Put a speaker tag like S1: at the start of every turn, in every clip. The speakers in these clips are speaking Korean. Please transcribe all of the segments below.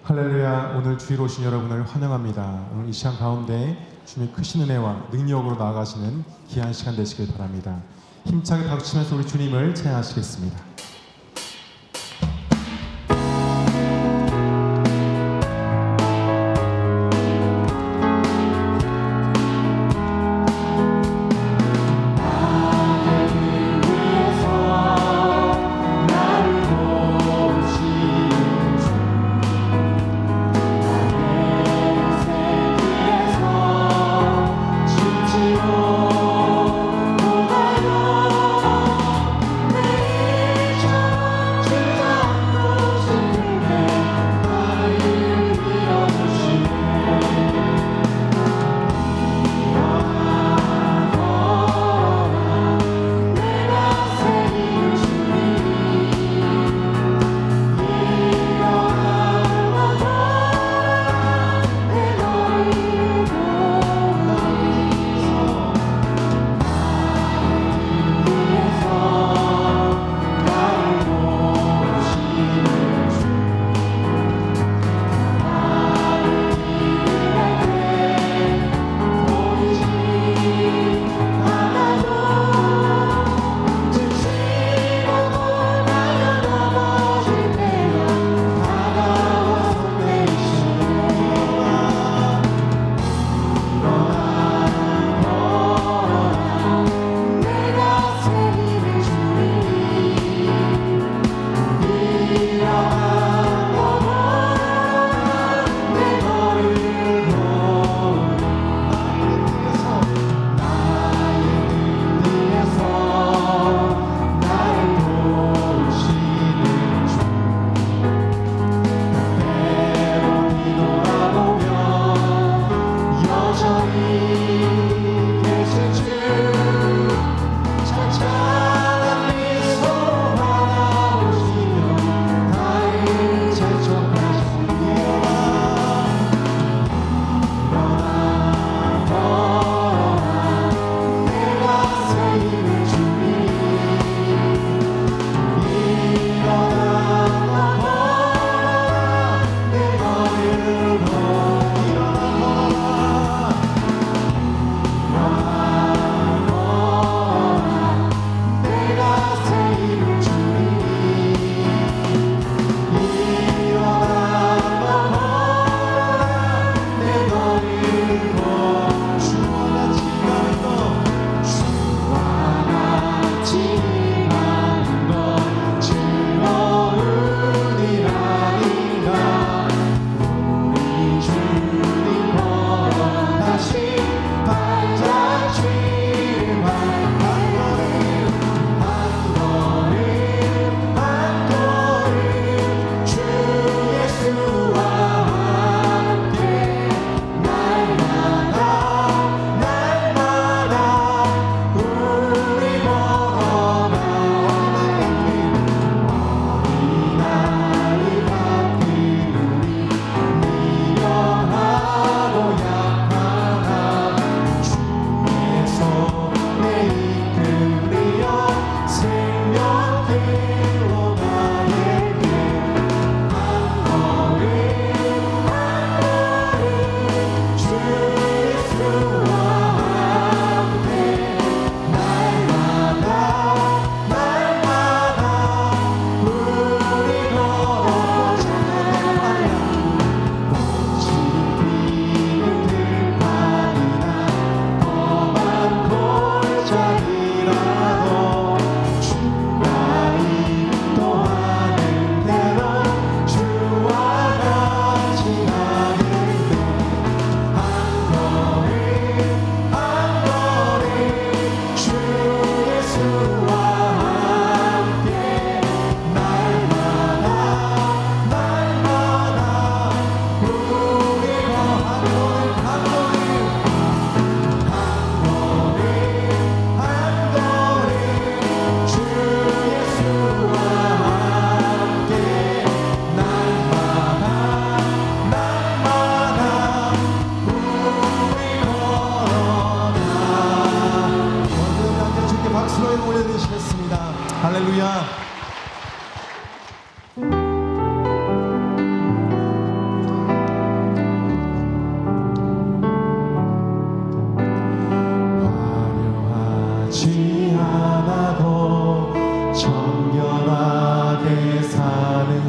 S1: 할렐루야. 오늘 주일 오신 여러분을 환영합니다. 오늘 이 시간 가운데 주님의 크신 은혜와 능력으로 나아가시는 귀한 시간 되시길 바랍니다. 힘차게 박수치면서 우리 주님을 찬양하시겠습니다.
S2: 내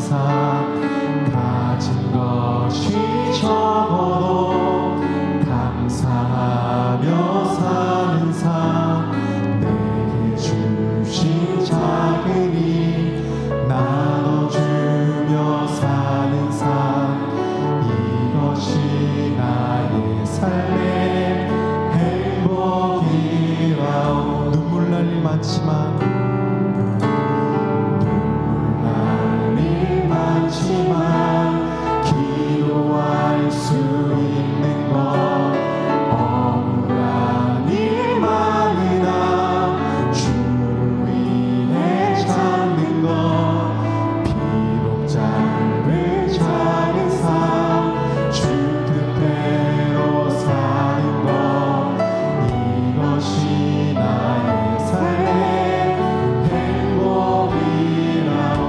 S1: 삶 가진 것이 적어도 감사하며 사는 삶 내게 주신 작은 일 나눠주며 사는 삶 이것이 나의 삶의 행복이라오. 눈물 날 일 많지만 기도할 수 있는 것 억울한 일 많으나 주를 위해 찾는 것 비록 짧은 작은 삶 주 뜻대로 사는 것 이것이 나의 삶의 행복이라오.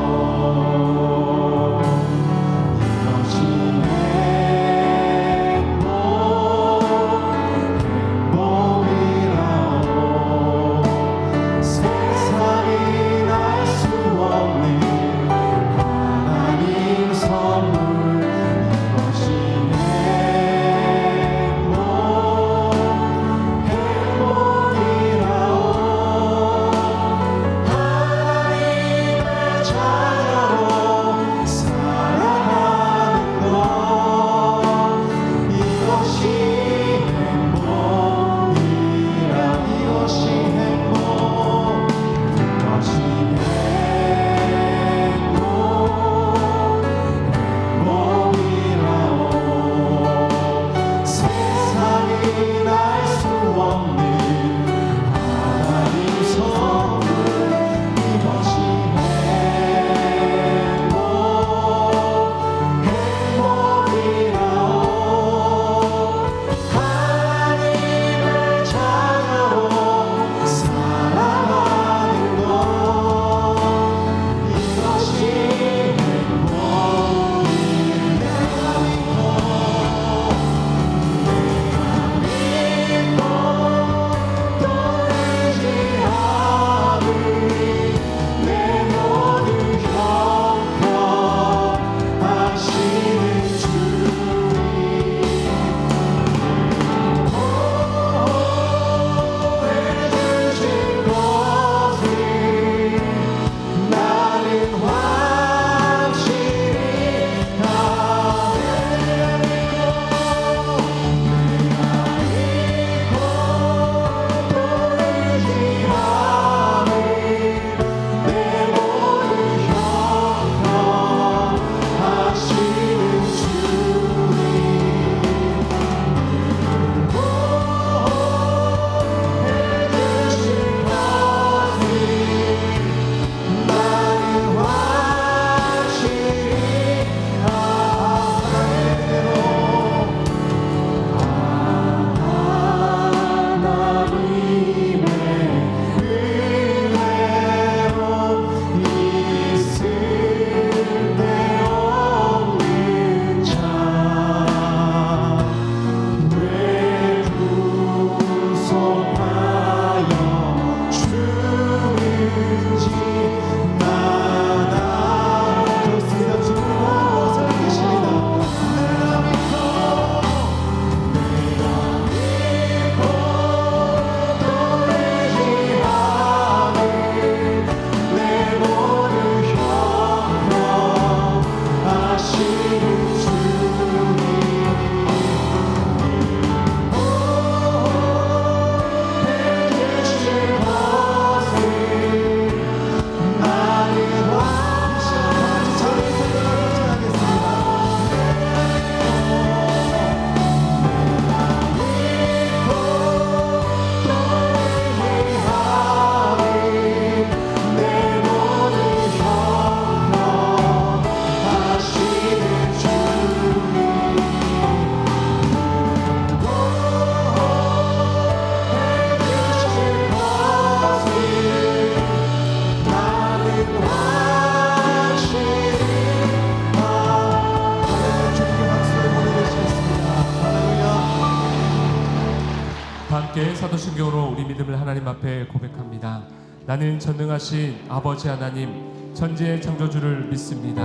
S2: 함께 사도신경으로 우리 믿음을 하나님 앞에 고백합니다. 나는 전능하신 아버지 하나님, 천지의 창조주를 믿습니다.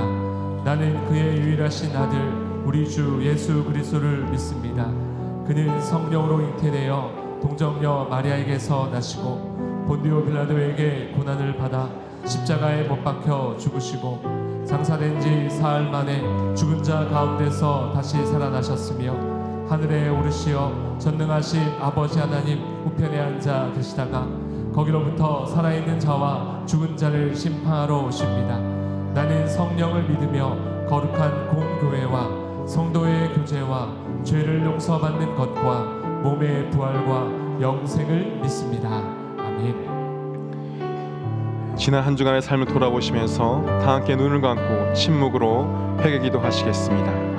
S2: 나는 그의 유일하신 아들 우리 주 예수 그리스도를 믿습니다. 그는 성령으로 잉태되어 동정녀 마리아에게서 나시고 본디오 빌라도에게 고난을 받아 십자가에 못 박혀 죽으시고 장사된 지 사흘 만에 죽은 자 가운데서 다시 살아나셨으며 하늘에 오르시어 전능하신 아버지 하나님 우편에 앉아 계시다가 거기로부터 살아있는 자와 죽은 자를 심판하러 오십니다. 나는 성령을 믿으며 거룩한 공교회와 성도의 교제와 죄를 용서받는 것과 몸의 부활과 영생을 믿습니다. 아멘.
S1: 지난 한 주간의 삶을 돌아보시면서 다 함께 눈을 감고 침묵으로 회개기도 하시겠습니다.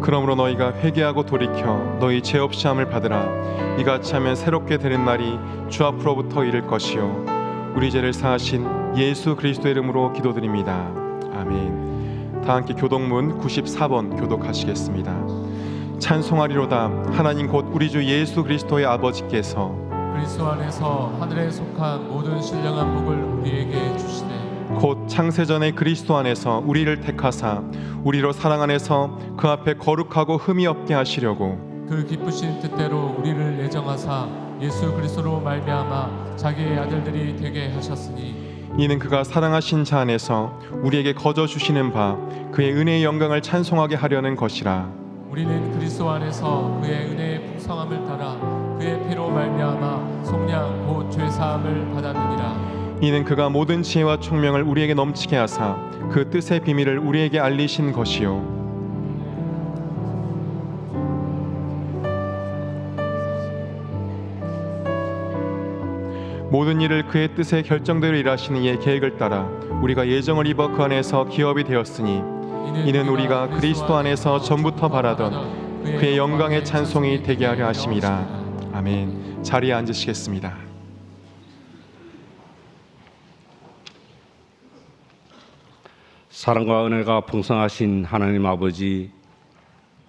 S1: 그러므로 너희가 회개하고 돌이켜 너희 죄 없이 함을 받으라. 이같이 하면 새롭게 되는 날이 주 앞으로부터 이를 것이요 우리 죄를 사하신 예수 그리스도의 이름으로 기도드립니다. 아멘. 다 함께 교독문 94번 교독하시겠습니다. 찬송하리로다. 하나님 곧 우리 주 예수 그리스도의 아버지께서
S2: 그리스도 안에서 하늘에 속한 모든 신령한 복을 우리에게 주시네.
S1: 곧 창세전에 그리스도 안에서 우리를 택하사 우리로 사랑 안에서 그 앞에 거룩하고 흠이 없게 하시려고
S2: 그 기쁘신 뜻대로 우리를 예정하사 예수 그리스도로 말미암아 자기의 아들들이 되게 하셨으니
S1: 이는 그가 사랑하신 자 안에서 우리에게 거저 주시는 바 그의 은혜의 영광을 찬송하게 하려는 것이라.
S2: 우리는 그리스도 안에서 그의 은혜의 풍성함을 따라 그의 피로 말미암아 속량 곧 죄사함을 받았느니라.
S1: 이는 그가 모든 지혜와 총명을 우리에게 넘치게 하사 그 뜻의 비밀을 우리에게 알리신 것이요 모든 일을 그의 뜻의 결정대로 일하시는 이의 계획을 따라 우리가 예정을 입어 그 안에서 기업이 되었으니 이는 우리가 그리스도 안에서 전부터 바라던 그의 영광의 찬송이 되게 하려 하심이라. 아멘. 자리에 앉으시겠습니다.
S3: 사랑과 은혜가 풍성하신 하나님 아버지,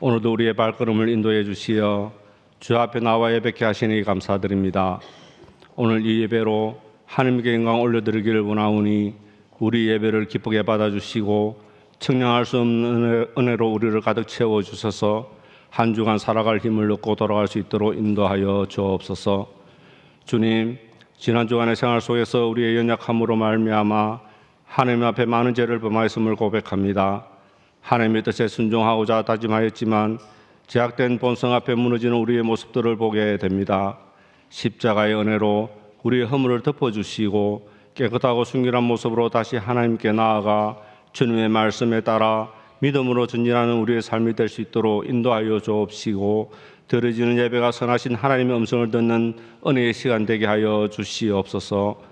S3: 오늘도 우리의 발걸음을 인도해 주시어 주 앞에 나와 예배케 하시니 감사드립니다. 오늘 이 예배로 하나님께 영광 올려드리기를 원하오니 우리 예배를 기쁘게 받아주시고 청량할 수 없는 은혜로 우리를 가득 채워주셔서 한 주간 살아갈 힘을 얻고 돌아갈 수 있도록 인도하여 주옵소서. 주님, 지난 주간의 생활 속에서 우리의 연약함으로 말미암아 하나님 앞에 많은 죄를 범하였음을 고백합니다. 하나님의 뜻에 순종하고자 다짐하였지만 제약된 본성 앞에 무너지는 우리의 모습들을 보게 됩니다. 십자가의 은혜로 우리의 허물을 덮어주시고 깨끗하고 순결한 모습으로 다시 하나님께 나아가 주님의 말씀에 따라 믿음으로 전진하는 우리의 삶이 될 수 있도록 인도하여 주옵시고 드려지는 예배가 선하신 하나님의 음성을 듣는 은혜의 시간 되게 하여 주시옵소서.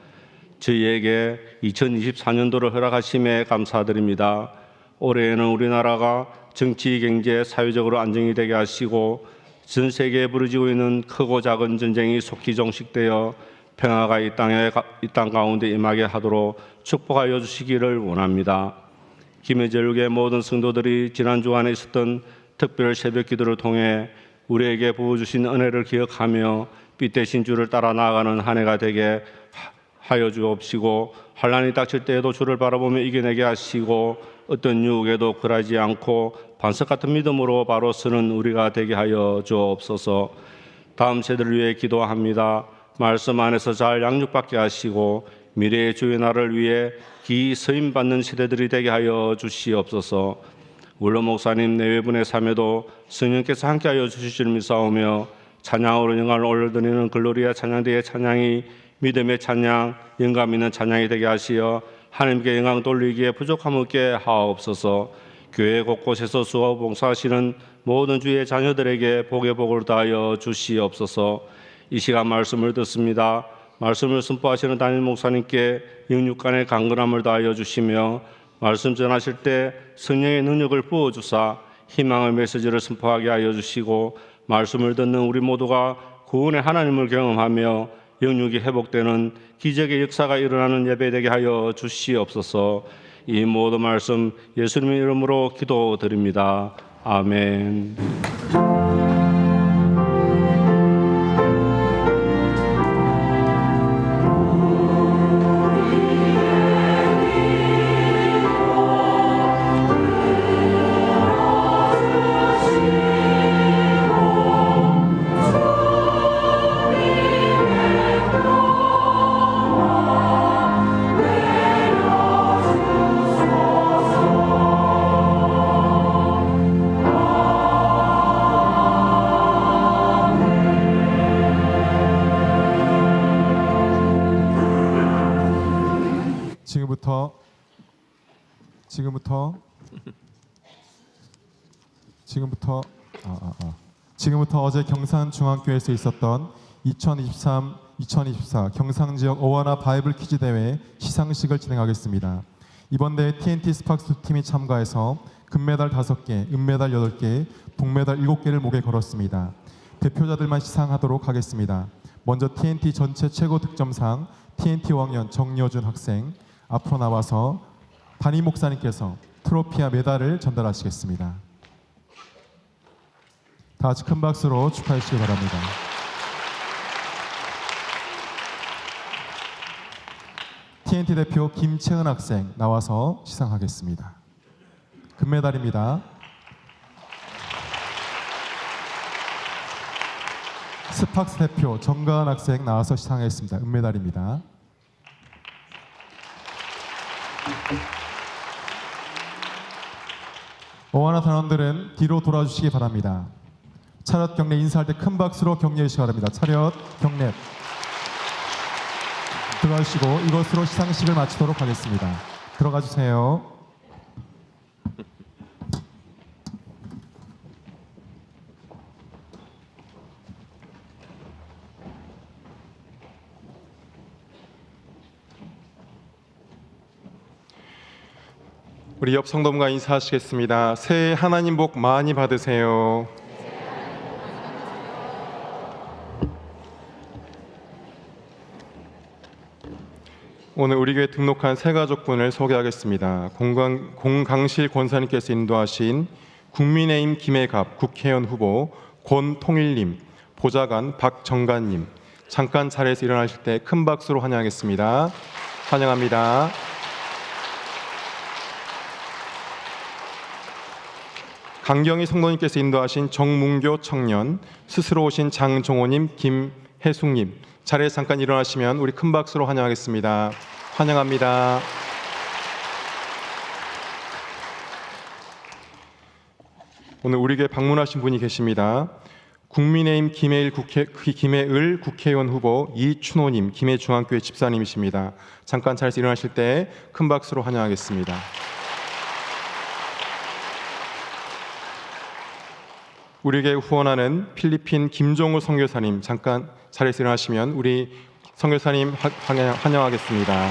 S3: 저희에게 2024년도를 허락하심에 감사드립니다. 올해에는 우리나라가 정치, 경제, 사회적으로 안정이 되게 하시고 전 세계에 벌어지고 있는 크고 작은 전쟁이 속히 종식되어 평화가 이 땅 가운데 임하게 하도록 축복하여 주시기를 원합니다. 김해절육의 모든 성도들이 지난 주간에 있었던 특별 새벽 기도를 통해 우리에게 부어주신 은혜를 기억하며 빛대신 주를 따라 나아가는 한 해가 되게 하여 주옵시고 환난이 닥칠 때에도 주를 바라보며 이겨내게 하시고 어떤 유혹에도 굴하지 않고 반석 같은 믿음으로 바로 서는 우리가 되게 하여 주옵소서. 다음 세대를 위해 기도합니다. 말씀 안에서 잘 양육받게 하시고 미래의 주의 나라를 위해 기 서임받는 세대들이 되게 하여 주시옵소서. 물론 목사님 내외분의 삶에도 성령께서 함께하여 주실 줄 믿사오며 찬양으로 영광을 올려드리는 글로리아 찬양대의 찬양이 믿음의 찬양, 영감 있는 찬양이 되게 하시어 하나님께 영광 돌리기에 부족함 없게 하옵소서. 교회 곳곳에서 수고 봉사하시는 모든 주의 자녀들에게 복의 복을 다하여 주시옵소서. 이 시간 말씀을 듣습니다. 말씀을 선포하시는 담임 목사님께 영육간의 강건함을 다하여 주시며 말씀 전하실 때 성령의 능력을 부어주사 희망의 메시지를 선포하게 하여 주시고 말씀을 듣는 우리 모두가 구원의 하나님을 경험하며 영육이 회복되는 기적의 역사가 일어나는 예배되게 하여 주시옵소서. 이 모든 말씀 예수님의 이름으로 기도드립니다. 아멘.
S4: 지금부터 어제 경산중앙교회에서 있었던 2023-2024 경상지역 어워나 바이블 퀴즈 대회 시상식을 진행하겠습니다. 이번 대회 TNT 스팍스 팀이 참가해서 금메달 5개, 은메달 8개, 동메달 7개를 목에 걸었습니다. 대표자들만 시상하도록 하겠습니다. 먼저 TNT 전체 최고 득점상 TNT 왕년 정여준 학생 앞으로 나와서 담임 목사님께서 트로피와 메달을 전달하시겠습니다. 다 같이 큰 박수로 축하해 주시기 바랍니다. TNT 대표 김채은 학생 나와서 시상하겠습니다. 금메달입니다. 스팍스 대표 정가은 학생 나와서 시상하겠습니다. 은메달입니다. 어와나 단원들은 뒤로 돌아주시기 바랍니다. 차렷 경례 인사할 때 큰 박수로 격려해 주시기 바랍니다. 차렷 경례 들어가시고 이것으로 시상식을 마치도록 하겠습니다. 들어가 주세요.
S1: 우리 옆 성도님과 인사하시겠습니다. 새해 하나님 복 많이 받으세요. 오늘 우리 교회 등록한 새 가족분을 소개하겠습니다. 공강실 권사님께서 인도하신 국민의힘 김해갑 국회의원 후보 권통일님, 보좌관 박정관님, 잠깐 자리에서 일어나실 때 큰 박수로 환영하겠습니다. 환영합니다. 강경희 성도님께서 인도하신 정문교 청년, 스스로 오신 장종호님, 김혜숙님, 자리에서 잠깐 일어나시면 우리 큰 박수로 환영하겠습니다. 환영합니다. 오늘 우리 교회 방문하신 분이 계십니다. 국민의힘 김해을 국회의원 후보 이춘호님, 김해중앙교회 집사님이십니다. 잠깐 자리에서 일어나실 때 큰 박수로 환영하겠습니다. 우리에게 후원하는 필리핀 김종우 선교사님, 잠깐 자리에서 일어나시면 우리 선교사님 환영하겠습니다.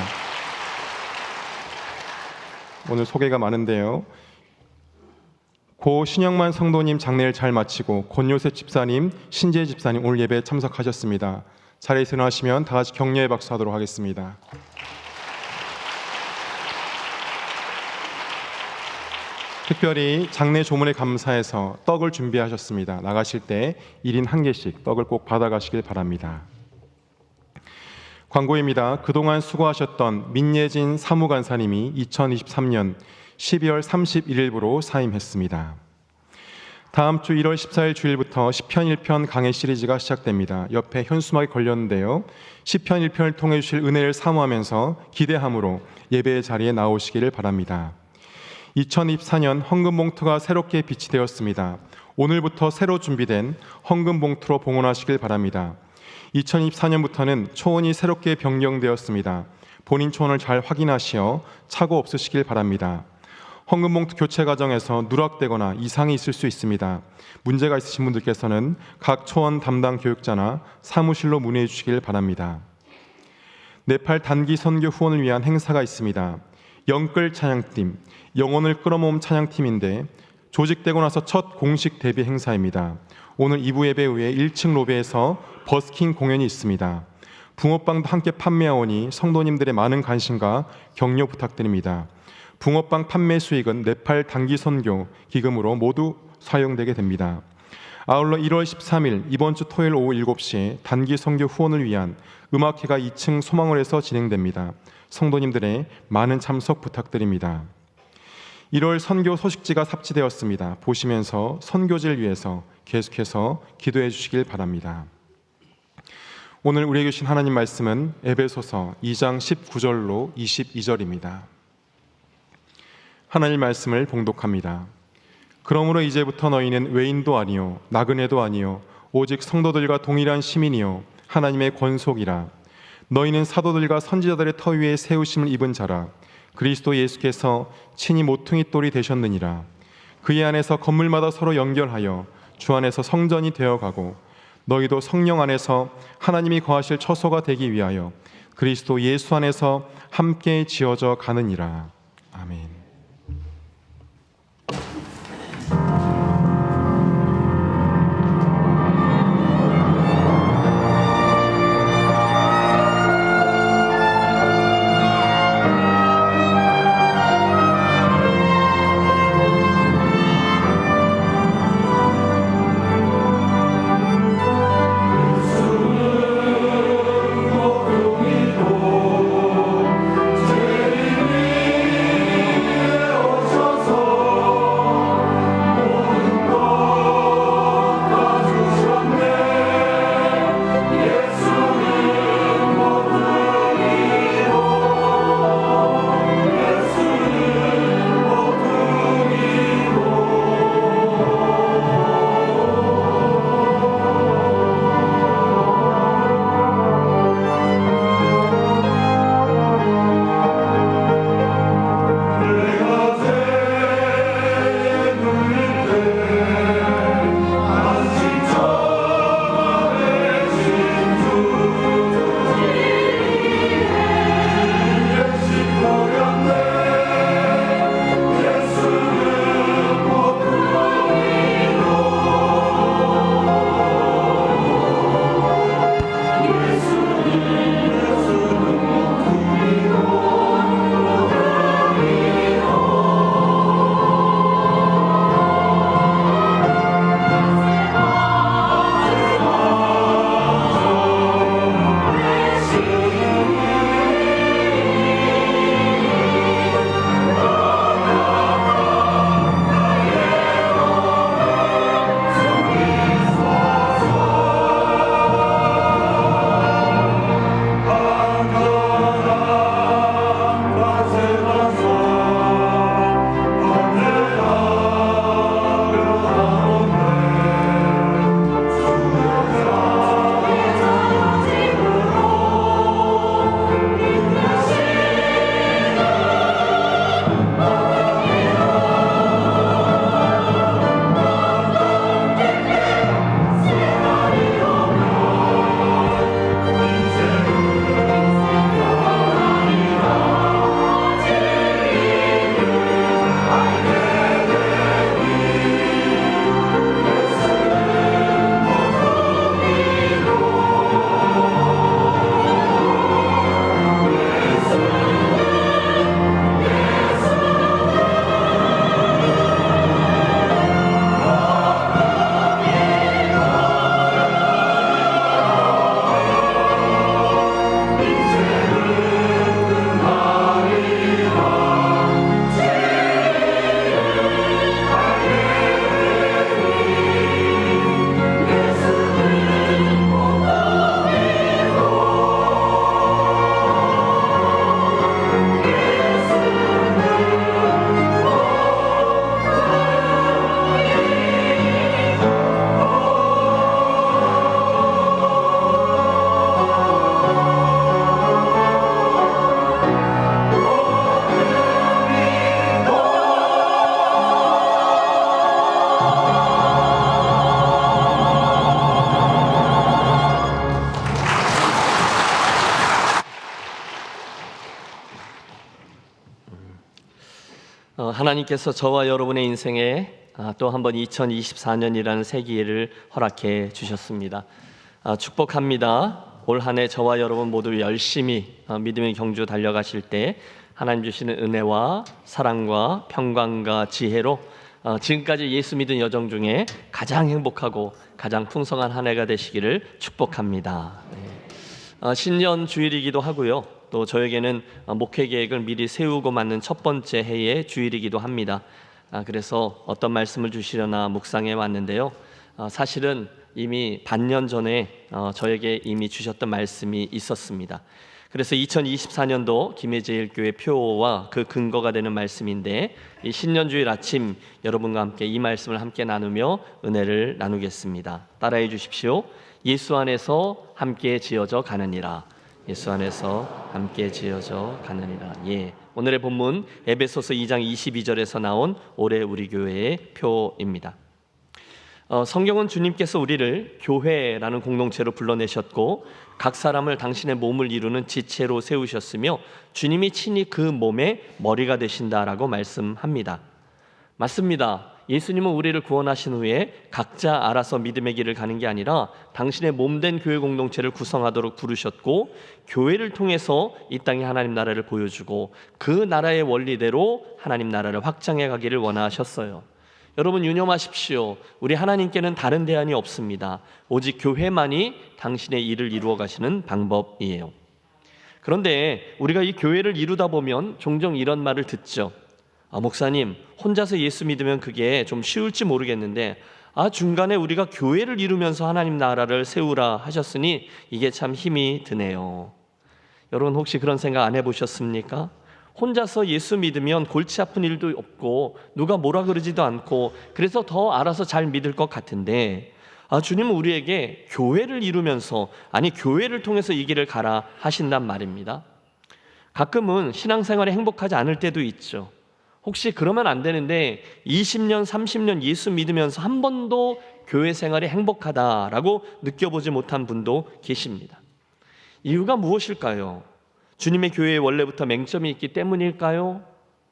S1: 오늘 소개가 많은데요. 고 신영만 성도님 장례를 잘 마치고 권요셉 집사님, 신재 집사님 오늘 예배에 참석하셨습니다. 자리에서 일어나시면 다 같이 격려의 박수하도록 하겠습니다. 특별히 장례 조문에 감사해서 떡을 준비하셨습니다. 나가실 때 1인 1개씩 떡을 꼭 받아가시길 바랍니다. 광고입니다. 그동안 수고하셨던 민예진 사무간사님이 2023년 12월 31일부로 사임했습니다. 다음 주 1월 14일 주일부터 시편 1편 강해 시리즈가 시작됩니다. 옆에 현수막이 걸렸는데요. 시편 1편을 통해 주실 은혜를 사모하면서 기대함으로 예배의 자리에 나오시기를 바랍니다. 2024년 헌금 봉투가 새롭게 비치되었습니다. 오늘부터 새로 준비된 헌금 봉투로 봉헌하시길 바랍니다. 2024년부터는 초원이 새롭게 변경되었습니다. 본인 초원을 잘 확인하시어 착오 없으시길 바랍니다. 헌금 봉투 교체 과정에서 누락되거나 이상이 있을 수 있습니다. 문제가 있으신 분들께서는 각 초원 담당 교육자나 사무실로 문의해 주시길 바랍니다. 네팔 단기 선교 후원을 위한 행사가 있습니다. 영끌 찬양팀, 영혼을 끌어모은 찬양팀인데 조직되고 나서 첫 공식 데뷔 행사입니다. 오늘 2부 예배 후에 1층 로비에서 버스킹 공연이 있습니다. 붕어빵도 함께 판매하오니 성도님들의 많은 관심과 격려 부탁드립니다. 붕어빵 판매 수익은 네팔 단기 선교 기금으로 모두 사용되게 됩니다. 아울러 1월 13일 이번 주 토요일 오후 7시에 단기 선교 후원을 위한 음악회가 2층 소망홀에서 진행됩니다. 성도님들의 많은 참석 부탁드립니다. 1월 선교 소식지가 삽지되었습니다. 보시면서 선교지를 위해서 계속해서 기도해 주시길 바랍니다. 오늘 우리에게 주신 하나님 말씀은 에베소서 2장 19절로 22절입니다. 하나님 말씀을 봉독합니다. 그러므로 이제부터 너희는 외인도 아니요 나그네도 아니요 오직 성도들과 동일한 시민이요 하나님의 권속이라. 너희는 사도들과 선지자들의 터 위에 세우심을 입은 자라. 그리스도 예수께서 친히 모퉁이 돌이 되셨느니라. 그의 안에서 건물마다 서로 연결하여 주 안에서 성전이 되어가고 너희도 성령 안에서 하나님이 거하실 처소가 되기 위하여 그리스도 예수 안에서 함께 지어져 가느니라. 아멘.
S5: 하나님께서 저와 여러분의 인생에 또 한 번 2024년이라는 새 기회를 허락해 주셨습니다. 축복합니다. 올 한 해 저와 여러분 모두 열심히 믿음의 경주 달려가실 때 하나님 주시는 은혜와 사랑과 평강과 지혜로 지금까지 예수 믿은 여정 중에 가장 행복하고 가장 풍성한 한 해가 되시기를 축복합니다. 신년 주일이기도 하고요. 또 저에게는 목회 계획을 미리 세우고 맞는 첫 번째 해의 주일이기도 합니다. 그래서 어떤 말씀을 주시려나 묵상해 왔는데요. 사실은 이미 반년 전에 저에게 이미 주셨던 말씀이 있었습니다. 그래서 2024년도 김해제일교회 표와 그 근거가 되는 말씀인데, 이 신년주일 아침 여러분과 함께 이 말씀을 함께 나누며 은혜를 나누겠습니다. 따라해 주십시오. 예수 안에서 함께 지어져 가느니라. 예수 안에서 함께 지어져 가느니라. 오늘의 본문 에베소서 2장 22절에서 나온 올해 우리 교회의 표입니다. 성경은 주님께서 우리를 교회라는 공동체로 불러내셨고 각 사람을 당신의 몸을 이루는 지체로 세우셨으며 주님이 친히 그 몸의 머리가 되신다라고 말씀합니다. 맞습니다. 예수님은 우리를 구원하신 후에 각자 알아서 믿음의 길을 가는 게 아니라 당신의 몸된 교회 공동체를 구성하도록 부르셨고, 교회를 통해서 이 땅에 하나님 나라를 보여주고 그 나라의 원리대로 하나님 나라를 확장해 가기를 원하셨어요. 여러분 유념하십시오. 우리 하나님께는 다른 대안이 없습니다. 오직 교회만이 당신의 일을 이루어 가시는 방법이에요. 그런데 우리가 이 교회를 이루다 보면 종종 이런 말을 듣죠. 목사님, 혼자서 예수 믿으면 그게 좀 쉬울지 모르겠는데 중간에 우리가 교회를 이루면서 하나님 나라를 세우라 하셨으니 이게 참 힘이 드네요. 여러분 혹시 그런 생각 안 해보셨습니까? 혼자서 예수 믿으면 골치 아픈 일도 없고 누가 뭐라 그러지도 않고 그래서 더 알아서 잘 믿을 것 같은데, 주님은 우리에게 교회를 이루면서, 교회를 통해서 이 길을 가라 하신단 말입니다. 가끔은 신앙생활에 행복하지 않을 때도 있죠. 혹시 그러면 안 되는데 20년, 30년 예수 믿으면서 한 번도 교회 생활이 행복하다라고 느껴보지 못한 분도 계십니다. 이유가 무엇일까요? 주님의 교회에 원래부터 맹점이 있기 때문일까요?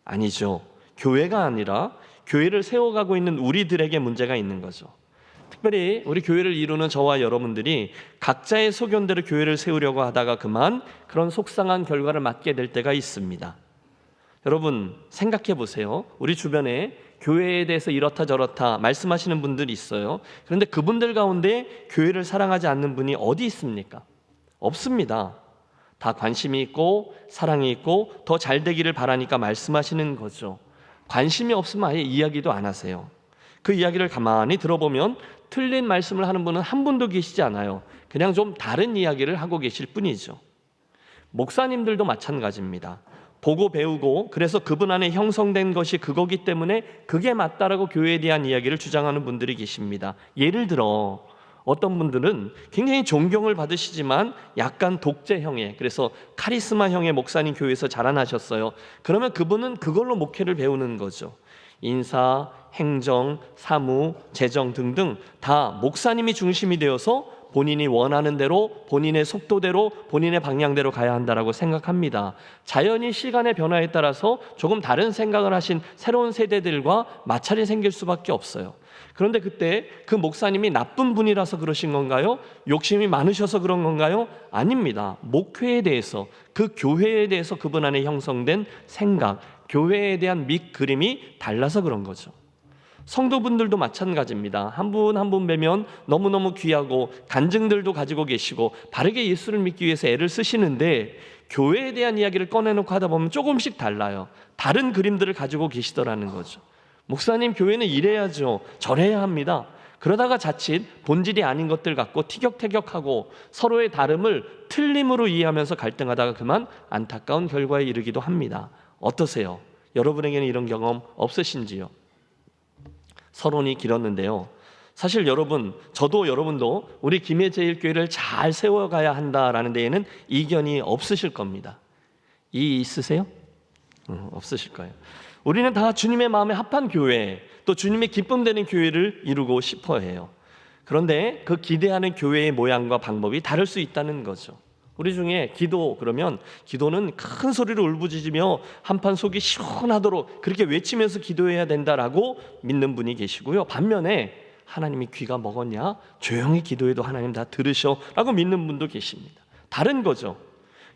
S5: 아니죠. 교회가 아니라 교회를 세워가고 있는 우리들에게 문제가 있는 거죠. 특별히 우리 교회를 이루는 저와 여러분들이 각자의 소견대로 교회를 세우려고 하다가 그만 그런 속상한 결과를 맞게 될 때가 있습니다. 여러분 생각해 보세요. 우리 주변에 교회에 대해서 이렇다 저렇다 말씀하시는 분들이 있어요. 그런데 그분들 가운데 교회를 사랑하지 않는 분이 어디 있습니까? 없습니다. 다 관심이 있고 사랑이 있고 더 잘 되기를 바라니까 말씀하시는 거죠. 관심이 없으면 아예 이야기도 안 하세요. 그 이야기를 가만히 들어보면 틀린 말씀을 하는 분은 한 분도 계시지 않아요. 그냥 좀 다른 이야기를 하고 계실 뿐이죠. 목사님들도 마찬가지입니다. 보고 배우고 그래서 그분 안에 형성된 것이 그거기 때문에 그게 맞다라고 교회에 대한 이야기를 주장하는 분들이 계십니다. 예를 들어 어떤 분들은 굉장히 존경을 받으시지만 약간 독재형의, 그래서 카리스마형의 목사님 교회에서 자라나셨어요. 그러면 그분은 그걸로 목회를 배우는 거죠. 인사, 행정, 사무, 재정 등등 다 목사님이 중심이 되어서 본인이 원하는 대로 본인의 속도대로 본인의 방향대로 가야 한다라고 생각합니다. 자연히 시간의 변화에 따라서 조금 다른 생각을 하신 새로운 세대들과 마찰이 생길 수밖에 없어요. 그런데 그때 그 목사님이 나쁜 분이라서 그러신 건가요? 욕심이 많으셔서 그런 건가요? 아닙니다. 목회에 대해서, 그 교회에 대해서 그분 안에 형성된 생각, 교회에 대한 밑그림이 달라서 그런 거죠. 성도분들도 마찬가지입니다. 한 분 한 분 뵈면 너무너무 귀하고 간증들도 가지고 계시고 바르게 예수를 믿기 위해서 애를 쓰시는데 교회에 대한 이야기를 꺼내놓고 하다 보면 조금씩 달라요. 다른 그림들을 가지고 계시더라는 거죠. 목사님, 교회는 이래야죠, 저래야 합니다. 그러다가 자칫 본질이 아닌 것들 갖고 티격태격하고 서로의 다름을 틀림으로 이해하면서 갈등하다가 그만 안타까운 결과에 이르기도 합니다. 어떠세요? 여러분에게는 이런 경험 없으신지요? 서론이 길었는데요. 사실 여러분, 저도 여러분도 우리 김해제일교회를 잘 세워가야 한다라는 데에는 이견이 없으실 겁니다. 이의 있으세요? 없으실 거예요. 우리는 다 주님의 마음에 합한 교회, 또 주님의 기쁨 되는 교회를 이루고 싶어 해요. 그런데 그 기대하는 교회의 모양과 방법이 다를 수 있다는 거죠. 우리 중에 그러면 기도는 큰 소리로 울부짖으며 한판 속이 시원하도록 그렇게 외치면서 기도해야 된다라고 믿는 분이 계시고요. 반면에 하나님이 귀가 먹었냐? 조용히 기도해도 하나님 다 들으셔 라고 믿는 분도 계십니다. 다른 거죠.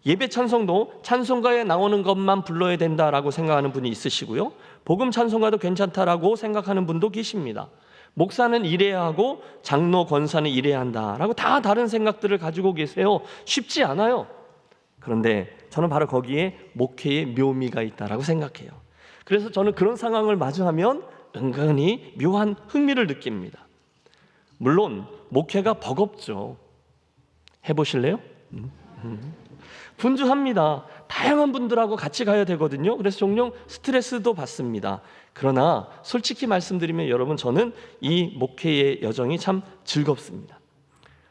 S5: 예배 찬송도 찬송가에 나오는 것만 불러야 된다라고 생각하는 분이 있으시고요. 복음 찬송가도 괜찮다라고 생각하는 분도 계십니다. 목사는 이래야 하고 장로 권사는 이래야 한다라고 다 다른 생각들을 가지고 계세요. 쉽지 않아요. 그런데 저는 바로 거기에 목회의 묘미가 있다라고 생각해요. 그래서 저는 그런 상황을 마주하면 은근히 묘한 흥미를 느낍니다. 물론 목회가 버겁죠. 해보실래요? 분주합니다. 다양한 분들하고 같이 가야 되거든요. 그래서 종종 스트레스도 받습니다. 그러나 솔직히 말씀드리면 여러분, 저는 이 목회의 여정이 참 즐겁습니다.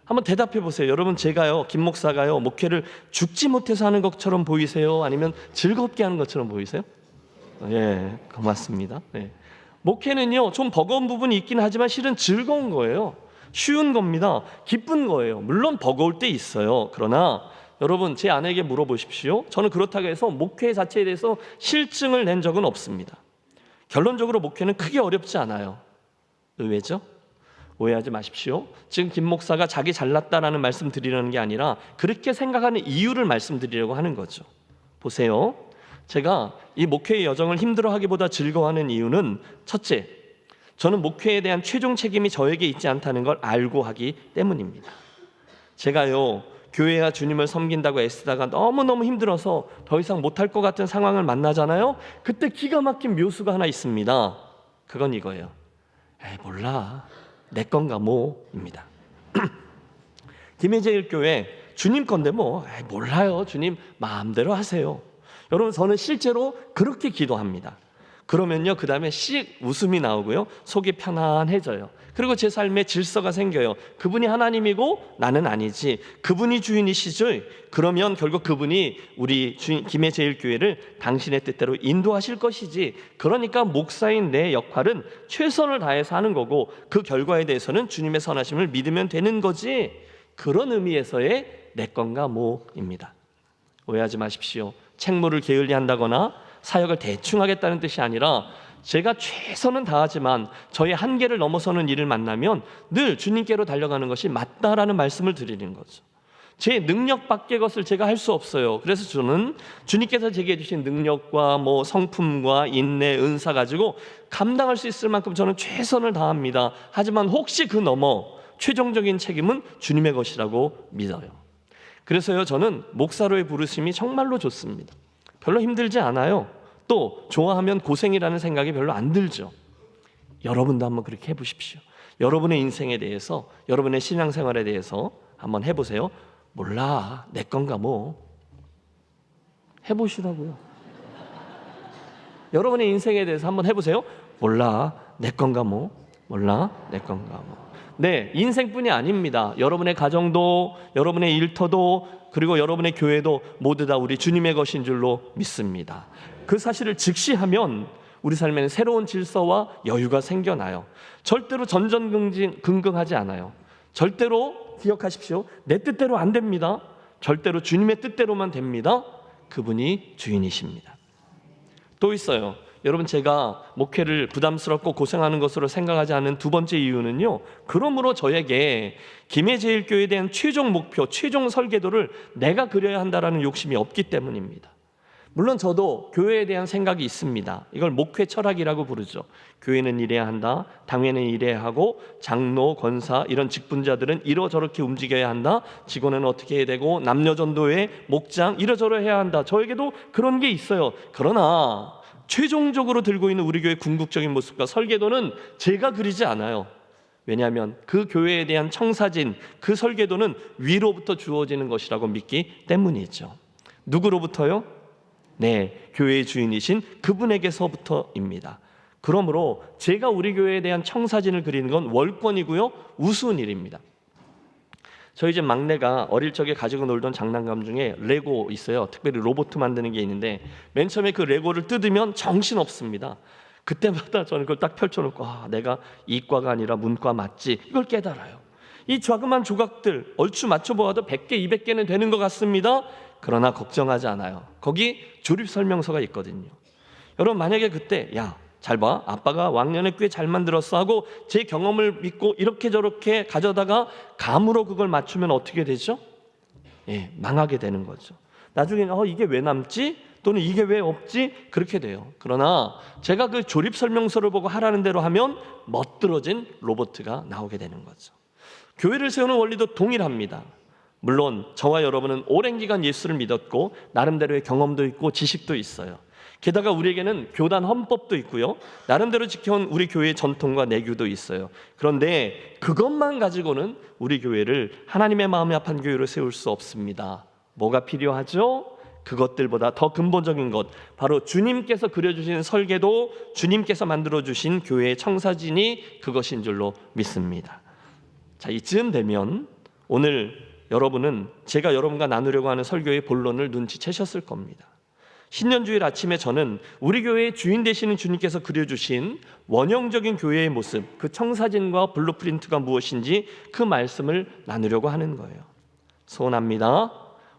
S5: 한번 대답해 보세요. 여러분, 제가요, 김 목사가요, 목회를 죽지 못해서 하는 것처럼 보이세요? 아니면 즐겁게 하는 것처럼 보이세요? 예, 고맙습니다. 네. 목회는요, 좀 버거운 부분이 있긴 하지만 실은 즐거운 거예요. 쉬운 겁니다. 기쁜 거예요. 물론 버거울 때 있어요. 그러나 여러분, 제 아내에게 물어보십시오. 저는 그렇다고 해서 목회 자체에 대해서 실증을 낸 적은 없습니다. 결론적으로 목회는 크게 어렵지 않아요. 의외죠? 오해하지 마십시오. 지금 김 목사가 자기 잘났다라는 말씀 드리려는 게 아니라 그렇게 생각하는 이유를 말씀드리려고 하는 거죠. 보세요. 제가 이 목회의 여정을 힘들어하기보다 즐거워하는 이유는 첫째, 저는 목회에 대한 최종 책임이 저에게 있지 않다는 걸 알고 하기 때문입니다. 제가요, 교회와 주님을 섬긴다고 애쓰다가 너무너무 힘들어서 더 이상 못할 것 같은 상황을 만나잖아요. 그때 기가 막힌 묘수가 하나 있습니다. 그건 이거예요. 에이, 몰라, 내 건가 뭐입니다. 김해제일교회 주님 건데 뭐, 에이, 몰라요, 주님 마음대로 하세요. 여러분, 저는 실제로 그렇게 기도합니다. 그러면요, 그 다음에 씩 웃음이 나오고요, 속이 편안해져요. 그리고 제 삶에 질서가 생겨요. 그분이 하나님이고 나는 아니지, 그분이 주인이시죠. 그러면 결국 그분이 우리 김해제일교회를 당신의 뜻대로 인도하실 것이지, 그러니까 목사인 내 역할은 최선을 다해서 하는 거고 그 결과에 대해서는 주님의 선하심을 믿으면 되는 거지, 그런 의미에서의 내 건가 뭐입니다. 오해하지 마십시오. 책무를 게을리한다거나 사역을 대충 하겠다는 뜻이 아니라, 제가 최선은 다하지만 저의 한계를 넘어서는 일을 만나면 늘 주님께로 달려가는 것이 맞다라는 말씀을 드리는 거죠. 제 능력 밖의 것을 제가 할 수 없어요. 그래서 저는 주님께서 제게 주신 능력과 뭐 성품과 인내, 은사 가지고 감당할 수 있을 만큼 저는 최선을 다합니다. 하지만 혹시 그 넘어 최종적인 책임은 주님의 것이라고 믿어요. 그래서요, 저는 목사로의 부르심이 정말로 좋습니다. 별로 힘들지 않아요. 또 좋아하면 고생이라는 생각이 별로 안 들죠. 여러분도 한번 그렇게 해보십시오. 여러분의 인생에 대해서, 여러분의 신앙생활에 대해서 한번 해보세요. 몰라, 내 건가 뭐. 해보시라고요. 여러분의 인생에 대해서 한번 해보세요. 몰라, 내 건가 뭐. 몰라, 내 건가 뭐. 네, 인생뿐이 아닙니다. 여러분의 가정도, 여러분의 일터도, 그리고 여러분의 교회도 모두 다 우리 주님의 것인 줄로 믿습니다. 그 사실을 직시하면 우리 삶에는 새로운 질서와 여유가 생겨나요. 절대로 전전긍긍하지 않아요. 절대로 기억하십시오. 내 뜻대로 안 됩니다. 절대로 주님의 뜻대로만 됩니다. 그분이 주인이십니다. 또 있어요. 여러분, 제가 목회를 부담스럽고 고생하는 것으로 생각하지 않는 두 번째 이유는요, 그러므로 저에게 김해제일교회에 대한 최종 목표, 최종 설계도를 내가 그려야 한다라는 욕심이 없기 때문입니다. 물론 저도 교회에 대한 생각이 있습니다. 이걸 목회 철학이라고 부르죠. 교회는 이래야 한다, 당회는 이래야 하고, 장로, 권사 이런 직분자들은 이러저렇게 움직여야 한다, 직원은 어떻게 해야 되고, 남녀전도회, 목장 이러저러 해야 한다. 저에게도 그런 게 있어요. 그러나 최종적으로 들고 있는 우리 교회의 궁극적인 모습과 설계도는 제가 그리지 않아요. 왜냐하면 그 교회에 대한 청사진, 그 설계도는 위로부터 주어지는 것이라고 믿기 때문이죠. 누구로부터요? 네, 교회의 주인이신 그분에게서부터입니다. 그러므로 제가 우리 교회에 대한 청사진을 그리는 건 월권이고요, 우스운 일입니다. 저희 집 막내가 어릴 적에 가지고 놀던 장난감 중에 레고 있어요. 특별히 로봇 만드는 게 있는데, 맨 처음에 그 레고를 뜯으면 정신없습니다. 그때마다 저는 그걸 딱 펼쳐놓고, 내가 이과가 아니라 문과 맞지, 이걸 깨달아요. 이 자그마한 조각들 얼추 맞춰보아도 100개, 200개는 되는 것 같습니다. 그러나 걱정하지 않아요. 거기 조립설명서가 있거든요. 여러분, 만약에 그때 잘 봐, 아빠가 왕년에 꽤 잘 만들었어 하고 제 경험을 믿고 이렇게 저렇게 가져다가 감으로 그걸 맞추면 어떻게 되죠? 망하게 되는 거죠. 나중에 이게 왜 남지? 또는 이게 왜 없지? 그렇게 돼요. 그러나 제가 그 조립 설명서를 보고 하라는 대로 하면 멋들어진 로봇가 나오게 되는 거죠. 교회를 세우는 원리도 동일합니다. 물론 저와 여러분은 오랜 기간 예수를 믿었고 나름대로의 경험도 있고 지식도 있어요. 게다가 우리에게는 교단 헌법도 있고요, 나름대로 지켜온 우리 교회의 전통과 내규도 있어요. 그런데 그것만 가지고는 우리 교회를 하나님의 마음에 합한 교회로 세울 수 없습니다. 뭐가 필요하죠? 그것들보다 더 근본적인 것, 바로 주님께서 그려주신 설계도, 주님께서 만들어주신 교회의 청사진이 그것인 줄로 믿습니다. 자, 이쯤 되면 오늘 여러분은 제가 여러분과 나누려고 하는 설교의 본론을 눈치채셨을 겁니다. 신년주일 아침에 저는 우리 교회의 주인 되시는 주님께서 그려주신 원형적인 교회의 모습, 그 청사진과 블루프린트가 무엇인지 그 말씀을 나누려고 하는 거예요. 소원합니다.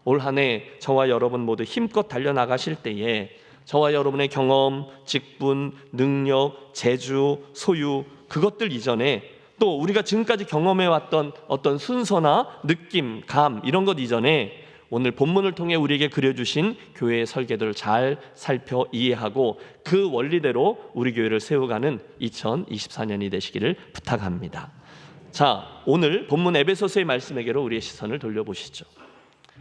S5: 올 한 해 저와 여러분 모두 힘껏 달려나가실 때에 저와 여러분의 경험, 직분, 능력, 재주, 소유, 그것들 이전에 또 우리가 지금까지 경험해왔던 어떤 순서나 느낌, 감, 이런 것 이전에 오늘 본문을 통해 우리에게 그려주신 교회의 설계도를 잘 살펴 이해하고 그 원리대로 우리 교회를 세워가는 2024년이 되시기를 부탁합니다. 자, 오늘 본문 에베소서의 말씀에게로 우리의 시선을 돌려보시죠.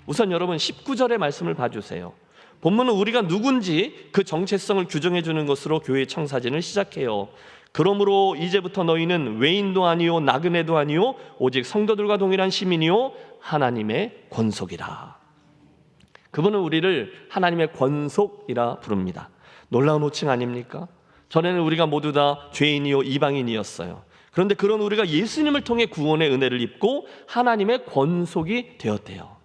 S5: 우선 여러분 19절의 말씀을 봐주세요. 본문은 우리가 누군지 그 정체성을 규정해 주는 것으로 교회의 청사진을 시작해요. 그러므로 이제부터 너희는 외인도 아니요 나그네도 아니요 오직 성도들과 동일한 시민이요 하나님의 권속이라. 그분은 우리를 하나님의 권속이라 부릅니다. 놀라운 호칭 아닙니까? 전에는 우리가 모두 다 죄인이요 이방인이었어요. 그런데 그런 우리가 예수님을 통해 구원의 은혜를 입고 하나님의 권속이 되었대요.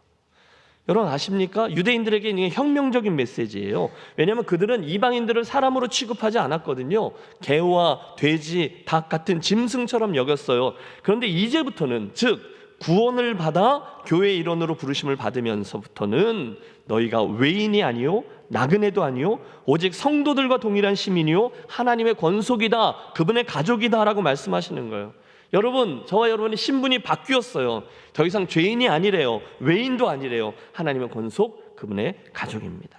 S5: 여러분 아십니까? 유대인들에게 이게 혁명적인 메시지예요. 왜냐하면 그들은 이방인들을 사람으로 취급하지 않았거든요. 개와 돼지, 닭 같은 짐승처럼 여겼어요. 그런데 이제부터는, 즉 구원을 받아 교회의 일원으로 부르심을 받으면서부터는 너희가 외인이 아니요 나그네도 아니요 오직 성도들과 동일한 시민이요 하나님의 권속이다, 그분의 가족이다 라고 말씀하시는 거예요. 여러분, 저와 여러분의 신분이 바뀌었어요. 더 이상 죄인이 아니래요, 외인도 아니래요. 하나님의 권속, 그분의 가족입니다.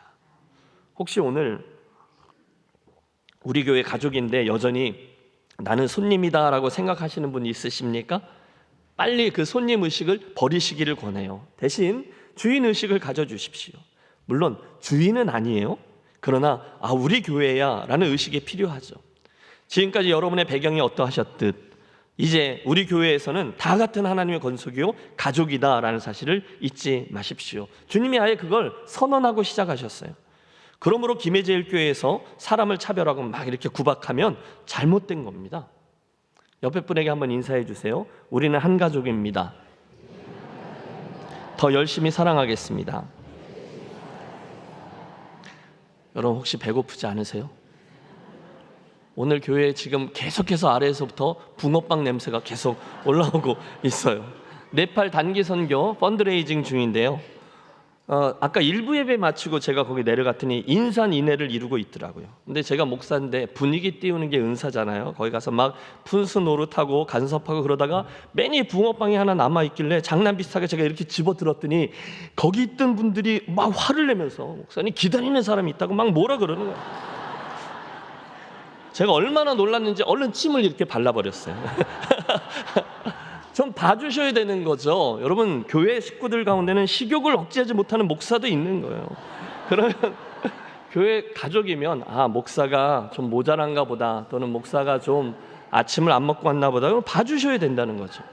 S5: 혹시 오늘 우리 교회 가족인데 여전히 나는 손님이다 라고 생각하시는 분이 있으십니까? 빨리 그 손님 의식을 버리시기를 권해요. 대신 주인 의식을 가져주십시오. 물론 주인은 아니에요. 그러나 우리 교회야 라는 의식이 필요하죠. 지금까지 여러분의 배경이 어떠하셨듯 이제 우리 교회에서는 다 같은 하나님의 권속이요 가족이다 라는 사실을 잊지 마십시오. 주님이 아예 그걸 선언하고 시작하셨어요. 그러므로 김해제일교회에서 사람을 차별하고 막 이렇게 구박하면 잘못된 겁니다. 옆에 분에게 한번 인사해 주세요. 우리는 한 가족입니다. 더 열심히 사랑하겠습니다. 여러분 혹시 배고프지 않으세요? 오늘 교회에 지금 계속해서 아래에서부터 붕어빵 냄새가 계속 올라오고 있어요. 네팔 단기 선교 펀드레이징 중인데요. 아까 일부 예배 마치고 제가 거기 내려갔더니 인산인해를 이루고 있더라고요. 근데 제가 목사인데 분위기 띄우는 게 은사잖아요. 거기 가서 막 푼수 노릇하고 간섭하고 그러다가 맨 위에 붕어빵이 하나 남아있길래 장난 비슷하게 제가 이렇게 집어들었더니 거기 있던 분들이 막 화를 내면서 목사님 기다리는 사람이 있다고 막 뭐라 그러는 거예요. 제가 얼마나 놀랐는지 얼른 침을 이렇게 발라버렸어요. 좀 봐주셔야 되는 거죠. 여러분, 교회 식구들 가운데는 식욕을 억제하지 못하는 목사도 있는 거예요. 그러면 교회 가족이면 목사가 좀 모자란가 보다, 또는 목사가 좀 아침을 안 먹고 왔나 보다, 그럼 봐주셔야 된다는 거죠.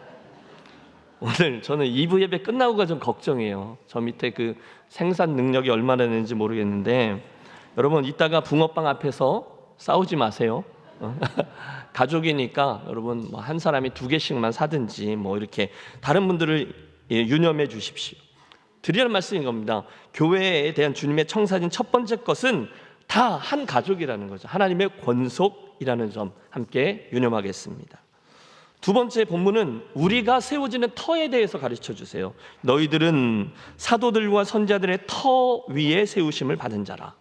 S5: 오늘 저는 2부 예배 끝나고가 좀 걱정이에요. 저 밑에 그 생산 능력이 얼마나 되는지 모르겠는데 여러분 이따가 붕어빵 앞에서 싸우지 마세요. 가족이니까 여러분 한 사람이 2개씩만 사든지 이렇게 다른 분들을 유념해 주십시오. 드리는 말씀인 겁니다. 교회에 대한 주님의 청사진 첫 번째 것은 다 한 가족이라는 거죠. 하나님의 권속이라는 점 함께 유념하겠습니다. 두 번째 본문은 우리가 세워지는 터에 대해서 가르쳐 주세요. 너희들은 사도들과 선지자들의 터 위에 세우심을 받은 자라.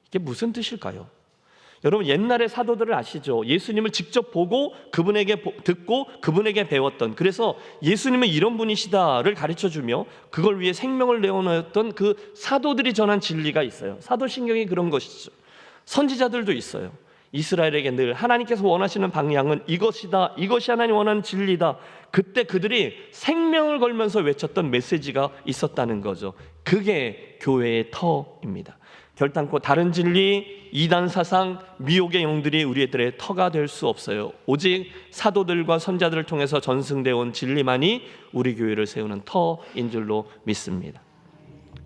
S5: 이게 무슨 뜻일까요? 여러분 옛날의 사도들을 아시죠? 예수님을 직접 보고 그분에게 듣고 그분에게 배웠던, 그래서 예수님은 이런 분이시다를 가르쳐주며 그걸 위해 생명을 내어놓았던 그 사도들이 전한 진리가 있어요. 사도신경이 그런 것이죠. 선지자들도 있어요. 이스라엘에게 늘 하나님께서 원하시는 방향은 이것이다, 이것이 하나님 원하는 진리다. 그때 그들이 생명을 걸면서 외쳤던 메시지가 있었다는 거죠. 그게 교회의 터입니다. 결단코 다른 진리, 이단 사상, 미혹의 영들이 우리들의 터가 될 수 없어요. 오직 사도들과 선자들을 통해서 전승되어 온 진리만이 우리 교회를 세우는 터인 줄로 믿습니다.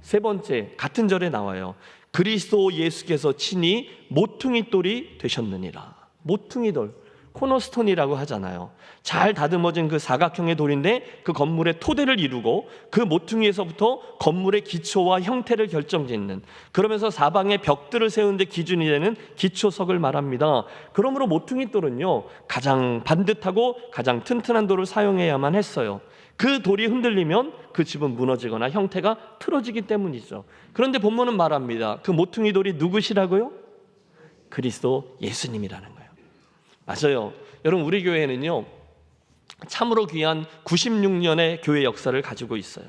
S5: 세 번째, 같은 절에 나와요. 그리스도 예수께서 친히 모퉁이 돌이 되셨느니라. 모퉁이 돌, 코너스톤이라고 하잖아요. 잘 다듬어진 그 사각형의 돌인데 그 건물의 토대를 이루고 그 모퉁이에서부터 건물의 기초와 형태를 결정짓는, 그러면서 사방에 벽들을 세우는데 기준이 되는 기초석을 말합니다. 그러므로 모퉁이 돌은요, 가장 반듯하고 가장 튼튼한 돌을 사용해야만 했어요. 그 돌이 흔들리면 그 집은 무너지거나 형태가 틀어지기 때문이죠. 그런데 본문은 말합니다. 그 모퉁이 돌이 누구시라고요? 그리스도 예수님이라는 거예요. 맞아요. 여러분, 우리 교회는요, 참으로 귀한 96년의 교회 역사를 가지고 있어요.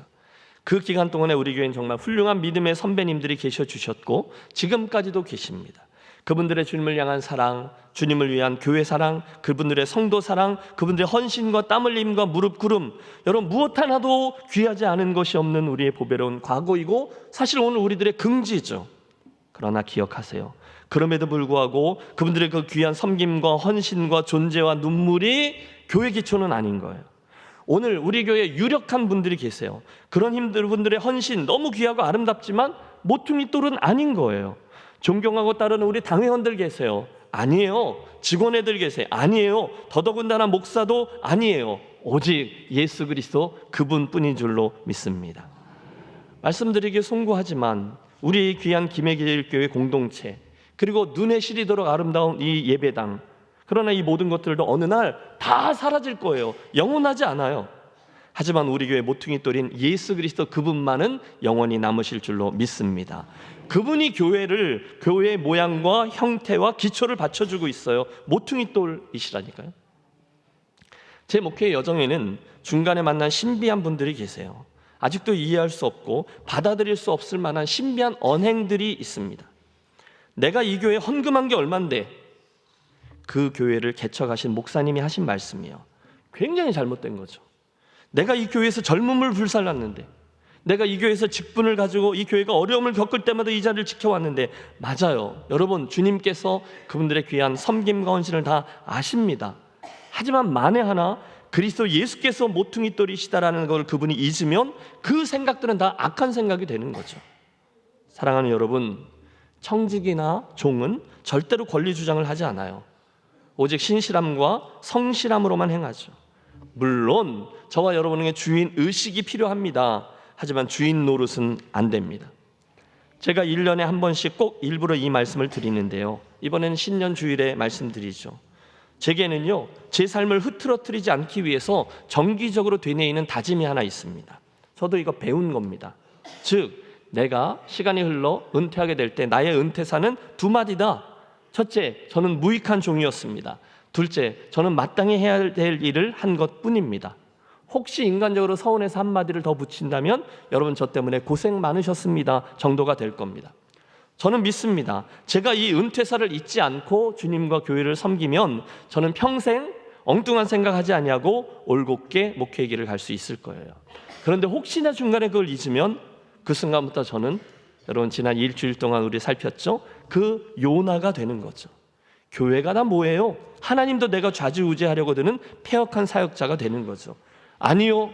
S5: 그 기간 동안에 우리 교회는 정말 훌륭한 믿음의 선배님들이 계셔 주셨고 지금까지도 계십니다. 그분들의 주님을 향한 사랑, 주님을 위한 교회 사랑, 그분들의 성도 사랑, 그분들의 헌신과 땀 흘림과 무릎 꿇음, 여러분 무엇 하나도 귀하지 않은 것이 없는 우리의 보배로운 과거이고 사실 오늘 우리들의 긍지죠. 그러나 기억하세요. 그럼에도 불구하고 그분들의 그 귀한 섬김과 헌신과 존재와 눈물이 교회 기초는 아닌 거예요. 오늘 우리 교회에 유력한 분들이 계세요. 그런 분들의 헌신 너무 귀하고 아름답지만 모퉁이 돌은 아닌 거예요. 존경하고 따르는 우리 당회원들 계세요. 아니에요. 직원애들 계세요. 아니에요. 더더군다나 목사도 아니에요. 오직 예수 그리스도 그분뿐인 줄로 믿습니다. 말씀드리기 송구하지만 우리 귀한 김해길교회 공동체, 그리고 눈에 시리도록 아름다운 이 예배당, 그러나 이 모든 것들도 어느 날 다 사라질 거예요. 영원하지 않아요. 하지만 우리 교회 모퉁이 돌인 예수 그리스도 그분만은 영원히 남으실 줄로 믿습니다. 그분이 교회의 모양과 형태와 기초를 받쳐주고 있어요. 모퉁이 돌이시라니까요. 제 목회의 여정에는 중간에 만난 신비한 분들이 계세요. 아직도 이해할 수 없고 받아들일 수 없을 만한 신비한 언행들이 있습니다. 내가 이 교회에 헌금한 게 얼만데, 그 교회를 개척하신 목사님이 하신 말씀이에요. 굉장히 잘못된 거죠. 내가 이 교회에서 젊음을 불살랐는데, 내가 이 교회에서 직분을 가지고 이 교회가 어려움을 겪을 때마다 이 자리를 지켜왔는데, 맞아요. 여러분, 주님께서 그분들의 귀한 섬김과 헌신을 다 아십니다. 하지만 만에 하나 그리스도 예수께서 모퉁이 돌이시다라는 걸 그분이 잊으면 그 생각들은 다 악한 생각이 되는 거죠. 사랑하는 여러분, 청직이나 종은 절대로 권리 주장을 하지 않아요. 오직 신실함과 성실함으로만 행하죠. 물론 저와 여러분에게 주인 의식이 필요합니다. 하지만 주인 노릇은 안 됩니다. 제가 1년에 한 번씩 꼭 일부러 이 말씀을 드리는데요, 이번에는 신년 주일에 말씀드리죠. 제게는요, 제 삶을 흐트러뜨리지 않기 위해서 정기적으로 되뇌이는 다짐이 하나 있습니다. 저도 이거 배운 겁니다. 즉, 내가 시간이 흘러 은퇴하게 될 때 나의 은퇴사는 두 마디다. 첫째, 저는 무익한 종이었습니다. 둘째, 저는 마땅히 해야 될 일을 한 것뿐입니다. 혹시 인간적으로 서운해서 한마디를 더 붙인다면 여러분, 저 때문에 고생 많으셨습니다 정도가 될 겁니다. 저는 믿습니다. 제가 이 은퇴사를 잊지 않고 주님과 교회를 섬기면 저는 평생 엉뚱한 생각하지 아니하고 올곧게 목회의 길을 갈 수 있을 거예요. 그런데 혹시나 중간에 그걸 잊으면 그 순간부터 저는, 여러분 지난 일주일 동안 우리 살폈죠? 그 요나가 되는 거죠. 교회가 다 뭐예요? 하나님도 내가 좌지우지하려고 드는 폐역한 사역자가 되는 거죠. 아니요,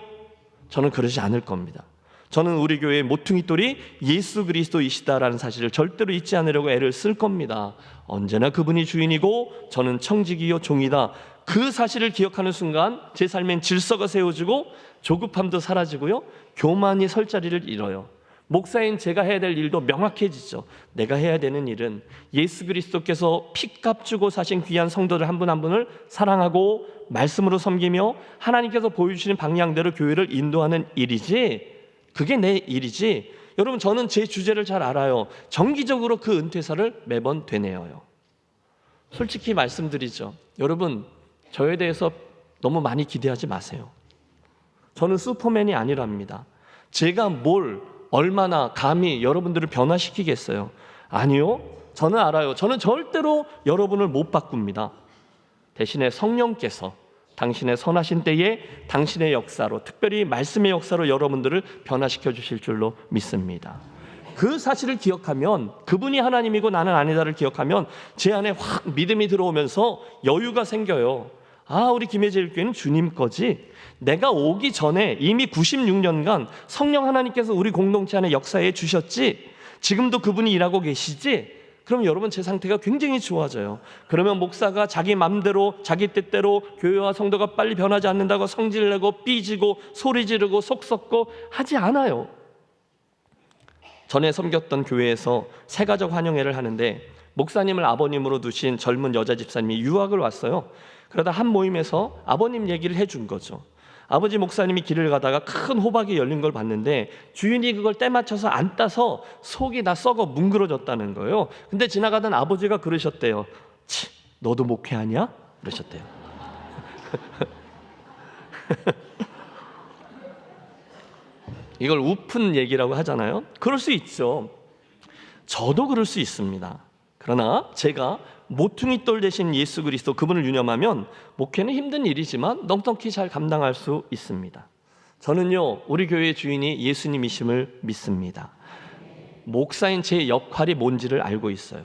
S5: 저는 그러지 않을 겁니다. 저는 우리 교회의 모퉁이 돌이 예수 그리스도이시다라는 사실을 절대로 잊지 않으려고 애를 쓸 겁니다. 언제나 그분이 주인이고 저는 청직이요 종이다. 그 사실을 기억하는 순간 제 삶엔 질서가 세워지고 조급함도 사라지고요, 교만이 설 자리를 잃어요. 목사인 제가 해야 될 일도 명확해지죠. 내가 해야 되는 일은 예수 그리스도께서 피값 주고 사신 귀한 성도들 한 분 한 분을 사랑하고 말씀으로 섬기며 하나님께서 보여주시는 방향대로 교회를 인도하는 일이지, 그게 내 일이지. 여러분, 저는 제 주제를 잘 알아요. 정기적으로 그 은퇴사를 매번 되뇌어요. 솔직히 말씀드리죠. 여러분, 저에 대해서 너무 많이 기대하지 마세요. 저는 슈퍼맨이 아니랍니다. 제가 뭘 얼마나 감히 여러분들을 변화시키겠어요? 아니요. 저는 알아요. 저는 절대로 여러분을 못 바꿉니다. 대신에 성령께서 당신의 선하신 때에 당신의 역사로, 특별히 말씀의 역사로 여러분들을 변화시켜 주실 줄로 믿습니다. 그 사실을 기억하면, 그분이 하나님이고 나는 아니다를 기억하면 제 안에 확 믿음이 들어오면서 여유가 생겨요. 아, 우리 김해제일교회는 주님 거지. 내가 오기 전에 이미 96년간 성령 하나님께서 우리 공동체 안에 역사해 주셨지. 지금도 그분이 일하고 계시지. 그럼 여러분, 제 상태가 굉장히 좋아져요. 그러면 목사가 자기 맘대로 자기 뜻대로 교회와 성도가 빨리 변하지 않는다고 성질내고 삐지고 소리 지르고 속 썩고 하지 않아요. 전에 섬겼던 교회에서 새가족 환영회를 하는데 목사님을 아버님으로 두신 젊은 여자 집사님이 유학을 왔어요. 그러다 한 모임에서 아버님 얘기를 해준 거죠. 아버지 목사님이 길을 가다가 큰 호박이 열린 걸 봤는데 주인이 그걸 때 맞춰서 안 따서 속이 다 썩어 뭉그러졌다는 거예요. 근데 지나가던 아버지가 그러셨대요. 치, 너도 목회하냐? 그러셨대요. 이걸 우픈 얘기라고 하잖아요. 그럴 수 있죠. 저도 그럴 수 있습니다. 그러나 제가 모퉁이 돌 대신 예수 그리스도, 그분을 유념하면 목회는 힘든 일이지만 넉넉히 잘 감당할 수 있습니다. 저는요, 우리 교회의 주인이 예수님이심을 믿습니다. 목사인 제 역할이 뭔지를 알고 있어요.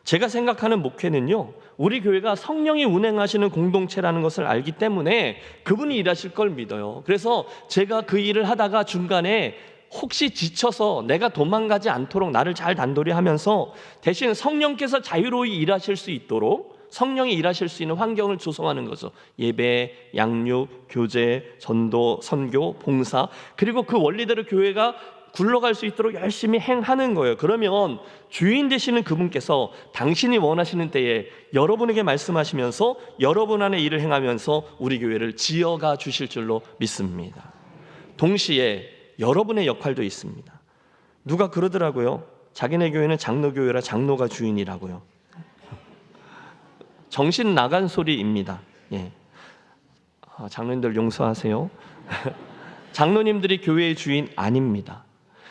S5: 제가 생각하는 목회는요, 우리 교회가 성령이 운행하시는 공동체라는 것을 알기 때문에 그분이 일하실 걸 믿어요. 그래서 제가 그 일을 하다가 중간에 혹시 지쳐서 내가 도망가지 않도록 나를 잘 단돌이 하면서 대신 성령께서 자유로이 일하실 수 있도록, 성령이 일하실 수 있는 환경을 조성하는 거죠. 예배, 양육, 교제, 전도, 선교, 봉사, 그리고 그 원리대로 교회가 굴러갈 수 있도록 열심히 행하는 거예요. 그러면 주인 되시는 그분께서 당신이 원하시는 때에 여러분에게 말씀하시면서 여러분 안에 일을 행하면서 우리 교회를 지어가 주실 줄로 믿습니다. 동시에 여러분의 역할도 있습니다. 누가 그러더라고요. 자기네 교회는 장로교회라 장로가 주인이라고요. 정신 나간 소리입니다. 예. 장로님들 용서하세요. 장로님들이 교회의 주인 아닙니다.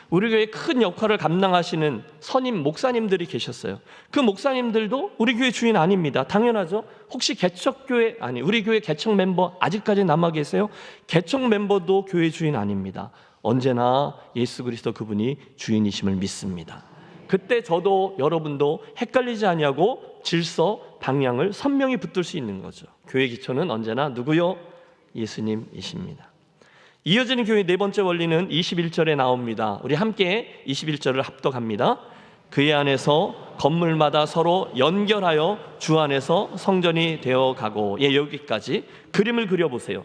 S5: 우리 교회에 큰 역할을 감당하시는 선임 목사님들이 계셨어요. 그 목사님들도 우리 교회 주인 아닙니다. 당연하죠. 혹시 개척교회, 아니 우리 교회 개척 멤버 아직까지 남아 계세요? 개척 멤버도 교회 주인 아닙니다. 언제나 예수 그리스도 그분이 주인이심을 믿습니다. 그때 저도 여러분도 헷갈리지 아니하고 질서, 방향을 선명히 붙들 수 있는 거죠. 교회 기초는 언제나 누구요? 예수님이십니다. 이어지는 교회 네 번째 원리는 21절에 나옵니다. 우리 함께 21절을 합독합니다. 그의 안에서 건물마다 서로 연결하여 주 안에서 성전이 되어 가고, 예, 여기까지 그림을 그려보세요.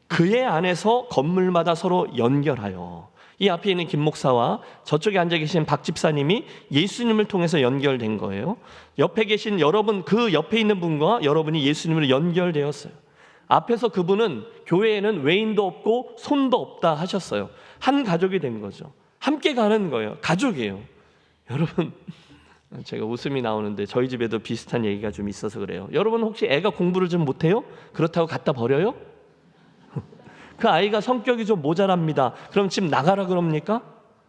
S5: 그의 안에서 건물마다 서로 연결하여, 이 앞에 있는 김 목사와 저쪽에 앉아 계신 박 집사님이 예수님을 통해서 연결된 거예요. 옆에 계신 여러분, 그 옆에 있는 분과 여러분이 예수님으로 연결되었어요. 앞에서 그분은 교회에는 외인도 없고 손도 없다 하셨어요. 한 가족이 된 거죠. 함께 가는 거예요. 가족이에요. 여러분, 제가 웃음이 나오는데 저희 집에도 비슷한 얘기가 좀 있어서 그래요. 여러분 혹시 애가 공부를 좀 못해요? 그렇다고 갖다 버려요? 그 아이가 성격이 좀 모자랍니다. 그럼 집 나가라 그럽니까?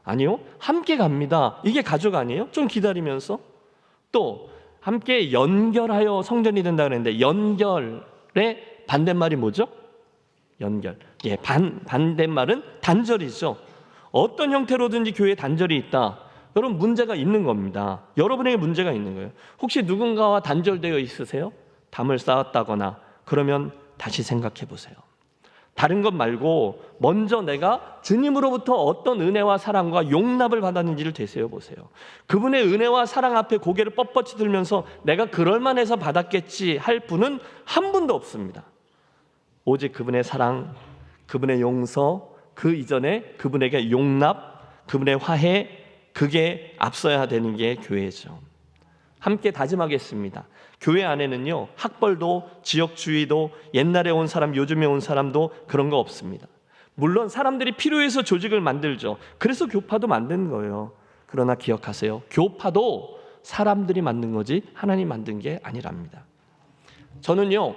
S5: 아니요. 함께 갑니다. 이게 가족 아니에요? 좀 기다리면서. 또 함께 연결하여 성전이 된다 그랬는데 연결의 반대말이 뭐죠? 연결. 예, 반대말은 단절이죠. 어떤 형태로든지 교회에 단절이 있다. 여러분 문제가 있는 겁니다. 여러분에게 문제가 있는 거예요. 혹시 누군가와 단절되어 있으세요? 담을 쌓았다거나 그러면 다시 생각해 보세요. 다른 것 말고 먼저 내가 주님으로부터 어떤 은혜와 사랑과 용납을 받았는지를 되새어 보세요. 그분의 은혜와 사랑 앞에 고개를 뻣뻣이 들면서 내가 그럴만해서 받았겠지 할 분은 한 분도 없습니다. 오직 그분의 사랑, 그분의 용서, 그 이전에 그분에게 용납, 그분의 화해, 그게 앞서야 되는 게 교회죠. 함께 다짐하겠습니다. 교회 안에는요, 학벌도 지역주의도 옛날에 온 사람 요즘에 온 사람도 그런 거 없습니다. 물론 사람들이 필요해서 조직을 만들죠. 그래서 교파도 만든 거예요. 그러나 기억하세요. 교파도 사람들이 만든 거지 하나님 만든 게 아니랍니다. 저는요,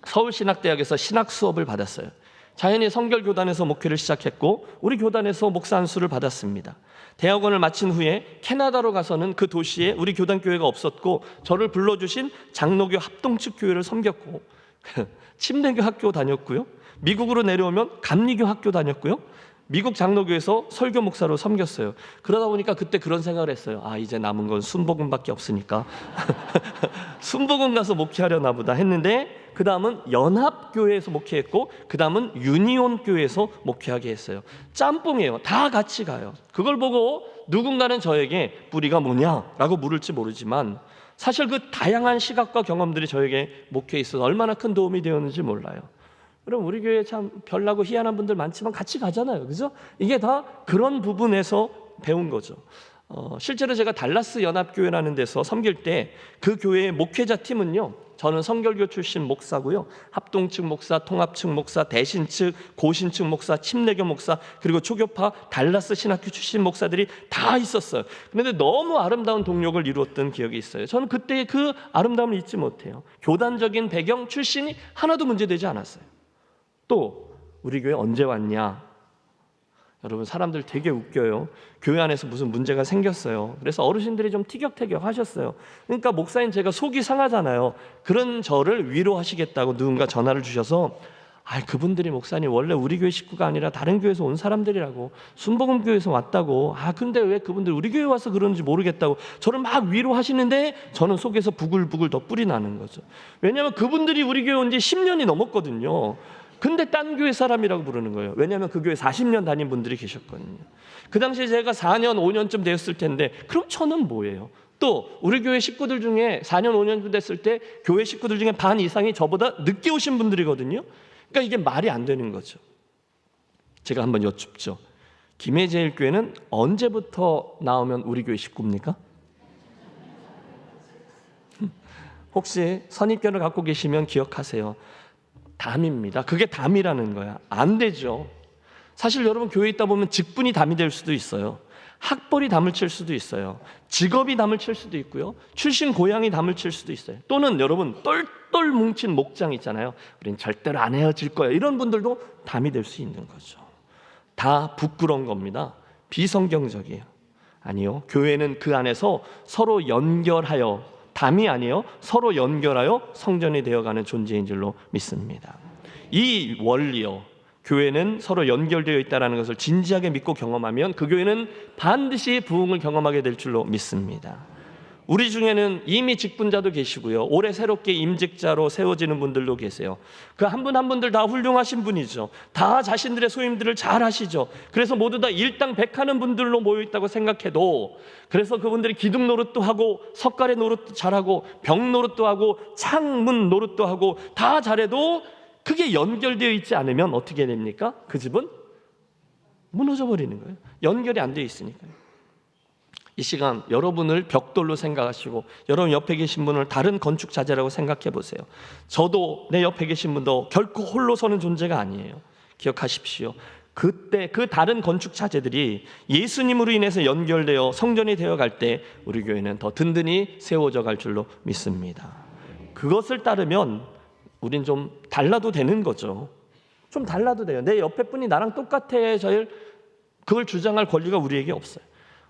S5: 서울신학대학에서 신학 수업을 받았어요. 자연히 성결교단에서 목회를 시작했고 우리 교단에서 목사 안수를 받았습니다. 대학원을 마친 후에 캐나다로 가서는 그 도시에 우리 교단교회가 없었고 저를 불러주신 장로교 합동측 교회를 섬겼고 침례교 학교 다녔고요. 미국으로 내려오면 감리교 학교 다녔고요. 미국 장로교에서 설교 목사로 섬겼어요. 그러다 보니까 그때 그런 생각을 했어요. 아, 이제 남은 건 순복음밖에 없으니까 순복음 가서 목회하려나 보다 했는데 그 다음은 연합교회에서 목회했고 그 다음은 유니온교회에서 목회하게 했어요. 짬뽕이에요. 다 같이 가요. 그걸 보고 누군가는 저에게 뿌리가 뭐냐라고 물을지 모르지만 사실 그 다양한 시각과 경험들이 저에게 목회에 있어서 얼마나 큰 도움이 되었는지 몰라요. 여러분, 우리 교회에 참 별나고 희한한 분들 많지만 같이 가잖아요. 그죠? 이게 다 그런 부분에서 배운 거죠. 실제로 제가 달라스 연합교회라는 데서 섬길 때 그 교회의 목회자 팀은요, 저는 성결교 출신 목사고요, 합동측 목사, 통합측 목사, 대신측, 고신측 목사, 침례교 목사, 그리고 초교파 달라스 신학교 출신 목사들이 다 있었어요. 그런데 너무 아름다운 동력을 이루었던 기억이 있어요. 저는 그때 그 아름다움을 잊지 못해요. 교단적인 배경 출신이 하나도 문제되지 않았어요. 또 우리 교회 언제 왔냐? 여러분, 사람들 되게 웃겨요. 교회 안에서 무슨 문제가 생겼어요. 그래서 어르신들이 좀 티격태격 하셨어요. 그러니까 목사인 제가 속이 상하잖아요. 그런 저를 위로하시겠다고 누군가 전화를 주셔서 그분들이 목사님 원래 우리 교회 식구가 아니라 다른 교회에서 온 사람들이라고, 순복음 교회에서 왔다고. 근데 왜 그분들 우리 교회 와서 그러는지 모르겠다고 저를 막 위로하시는데 저는 속에서 부글부글 더 뿔이 나는 거죠. 왜냐하면 그분들이 우리 교회 온 지 10년이 넘었거든요. 근데 딴 교회 사람이라고 부르는 거예요. 왜냐하면 그 교회 40년 다닌 분들이 계셨거든요. 그 당시에 제가 4년, 5년쯤 되었을 텐데 그럼 저는 뭐예요? 또 우리 교회 식구들 중에 4년, 5년쯤 됐을 때 교회 식구들 중에 반 이상이 저보다 늦게 오신 분들이거든요. 그러니까 이게 말이 안 되는 거죠. 제가 한번 여쭙죠. 김해제일교회는 언제부터 나오면 우리 교회 식구입니까? 혹시 선입견을 갖고 계시면 기억하세요. 담입니다. 그게 담이라는 거야. 안 되죠. 사실 여러분, 교회에 있다 보면 직분이 담이 될 수도 있어요. 학벌이 담을 칠 수도 있어요. 직업이 담을 칠 수도 있고요. 출신 고향이 담을 칠 수도 있어요. 또는 여러분, 똘똘 뭉친 목장 있잖아요. 우린 절대로 안 헤어질 거야. 이런 분들도 담이 될 수 있는 거죠. 다 부끄러운 겁니다. 비성경적이에요. 아니요. 교회는 그 안에서 서로 연결하여, 담이 아니에요, 서로 연결하여 성전이 되어가는 존재인 줄로 믿습니다. 이 원리요, 교회는 서로 연결되어 있다는 것을 진지하게 믿고 경험하면 그 교회는 반드시 부흥을 경험하게 될 줄로 믿습니다. 우리 중에는 이미 직분자도 계시고요, 올해 새롭게 임직자로 세워지는 분들도 계세요. 그 한 분 한 분들 다 훌륭하신 분이죠. 다 자신들의 소임들을 잘 하시죠. 그래서 모두 다 일당백하는 분들로 모여있다고 생각해도, 그래서 그분들이 기둥 노릇도 하고 석가래 노릇도 잘하고 벽 노릇도 하고 창문 노릇도 하고 다 잘해도 그게 연결되어 있지 않으면 어떻게 됩니까? 그 집은 무너져 버리는 거예요. 연결이 안 되어 있으니까요. 이 시간 여러분을 벽돌로 생각하시고 여러분 옆에 계신 분을 다른 건축 자재라고 생각해 보세요. 저도 내 옆에 계신 분도 결코 홀로 서는 존재가 아니에요. 기억하십시오. 그때 그 다른 건축 자재들이 예수님으로 인해서 연결되어 성전이 되어갈 때 우리 교회는 더 든든히 세워져 갈 줄로 믿습니다. 그것을 따르면 우린 좀 달라도 되는 거죠. 좀 달라도 돼요. 내 옆에 분이 나랑 똑같아, 그걸 주장할 권리가 우리에게 없어요.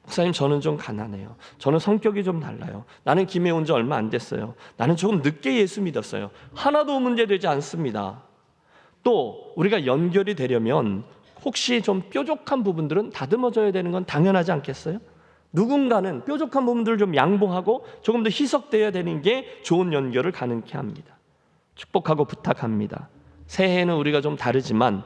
S5: 목사님, 저는 좀 가난해요. 저는 성격이 좀 달라요. 나는 김해 온 지 얼마 안 됐어요. 나는 조금 늦게 예수 믿었어요. 하나도 문제되지 않습니다. 또 우리가 연결이 되려면 혹시 좀 뾰족한 부분들은 다듬어져야 되는 건 당연하지 않겠어요? 누군가는 뾰족한 부분들을 좀 양보하고 조금 더 희석되어야 되는 게 좋은 연결을 가능케 합니다. 축복하고 부탁합니다. 새해에는 우리가 좀 다르지만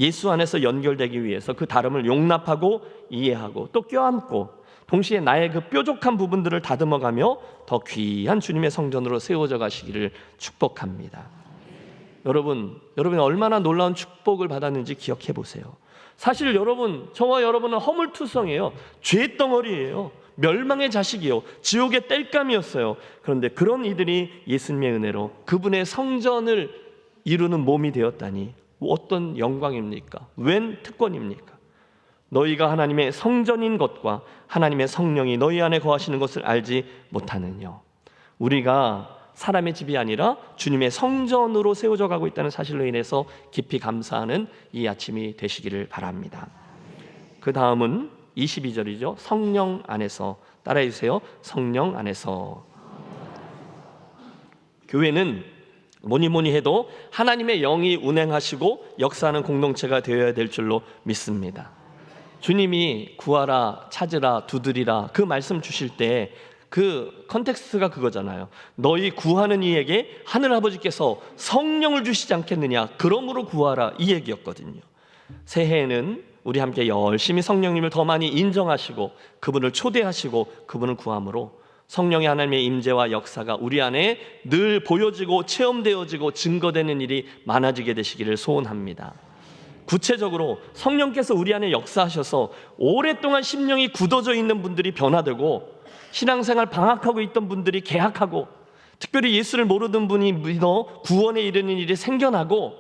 S5: 예수 안에서 연결되기 위해서 그 다름을 용납하고 이해하고 또 껴안고 동시에 나의 그 뾰족한 부분들을 다듬어가며 더 귀한 주님의 성전으로 세워져 가시기를 축복합니다. 여러분이 얼마나 놀라운 축복을 받았는지 기억해 보세요. 사실 여러분, 저와 여러분은 허물투성이에요. 죄덩어리예요. 멸망의 자식이요, 지옥의 땔감이었어요. 그런데 그런 이들이 예수님의 은혜로 그분의 성전을 이루는 몸이 되었다니 어떤 영광입니까? 웬 특권입니까? 너희가 하나님의 성전인 것과 하나님의 성령이 너희 안에 거하시는 것을 알지 못하느냐. 우리가 사람의 집이 아니라 주님의 성전으로 세워져 가고 있다는 사실로 인해서 깊이 감사하는 이 아침이 되시기를 바랍니다. 그 다음은 22절이죠. 성령 안에서. 따라해 주세요. 성령 안에서. 교회는 뭐니 해도 하나님의 영이 운행하시고 역사하는 공동체가 되어야 될 줄로 믿습니다. 주님이 구하라, 찾으라, 두드리라 그 말씀 주실 때 그 컨텍스트가 그거잖아요. 너희 구하는 이에게 하늘아버지께서 성령을 주시지 않겠느냐, 그러므로 구하라, 이 얘기였거든요. 새해에는 우리 함께 열심히 성령님을 더 많이 인정하시고 그분을 초대하시고 그분을 구함으로 성령의 하나님의 임재와 역사가 우리 안에 늘 보여지고 체험되어지고 증거되는 일이 많아지게 되시기를 소원합니다. 구체적으로 성령께서 우리 안에 역사하셔서 오랫동안 심령이 굳어져 있는 분들이 변화되고 신앙생활 방학하고 있던 분들이 개학하고 특별히 예수를 모르던 분이 믿어 구원에 이르는 일이 생겨나고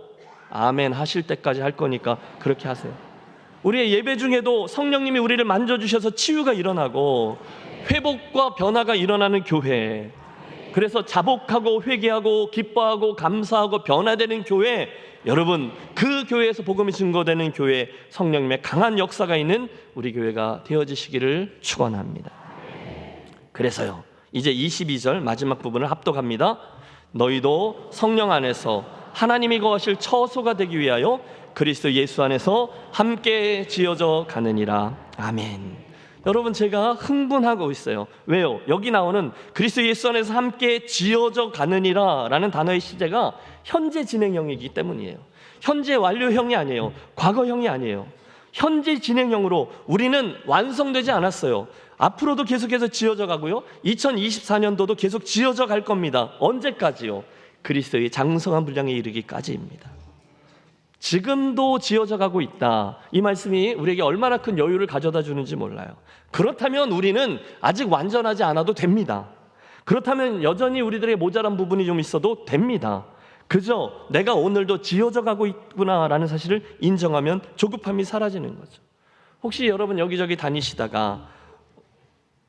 S5: 아멘 하실 때까지 할 거니까 그렇게 하세요. 우리의 예배 중에도 성령님이 우리를 만져주셔서 치유가 일어나고 회복과 변화가 일어나는 교회, 그래서 자복하고 회개하고 기뻐하고 감사하고 변화되는 교회, 여러분 그 교회에서 복음이 증거되는 교회, 성령님의 강한 역사가 있는 우리 교회가 되어지시기를 축원합니다. 그래서요, 이제 22절 마지막 부분을 합독합니다. 너희도 성령 안에서 하나님이 거하실 처소가 되기 위하여 그리스도 예수 안에서 함께 지어져 가느니라. 아멘. 여러분 제가 흥분하고 있어요. 왜요? 여기 나오는 그리스도 예수 안에서 함께 지어져 가느니라 라는 단어의 시제가 현재 진행형이기 때문이에요. 현재 완료형이 아니에요. 과거형이 아니에요. 현재 진행형으로 우리는 완성되지 않았어요. 앞으로도 계속해서 지어져 가고요, 2024년도도 계속 지어져 갈 겁니다. 언제까지요? 그리스도의 장성한 분량에 이르기까지입니다. 지금도 지어져 가고 있다. 이 말씀이 우리에게 얼마나 큰 여유를 가져다 주는지 몰라요. 그렇다면 우리는 아직 완전하지 않아도 됩니다. 그렇다면 여전히 우리들의 모자란 부분이 좀 있어도 됩니다. 그저 내가 오늘도 지어져 가고 있구나라는 사실을 인정하면 조급함이 사라지는 거죠. 혹시 여러분 여기저기 다니시다가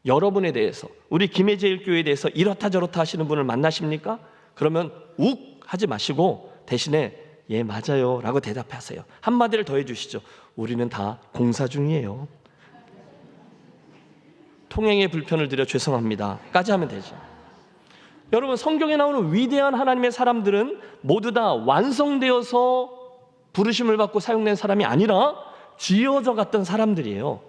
S5: 여러분에 대해서, 우리 김해제일교회에 대해서 이렇다 저렇다 하시는 분을 만나십니까? 그러면 욱 하지 마시고 대신에 예 맞아요 라고 대답하세요. 한마디를 더 해주시죠. 우리는 다 공사 중이에요. 통행에 불편을 드려 죄송합니다 까지 하면 되죠. 여러분 성경에 나오는 위대한 하나님의 사람들은 모두 다 완성되어서 부르심을 받고 사용된 사람이 아니라 지어져 갔던 사람들이에요.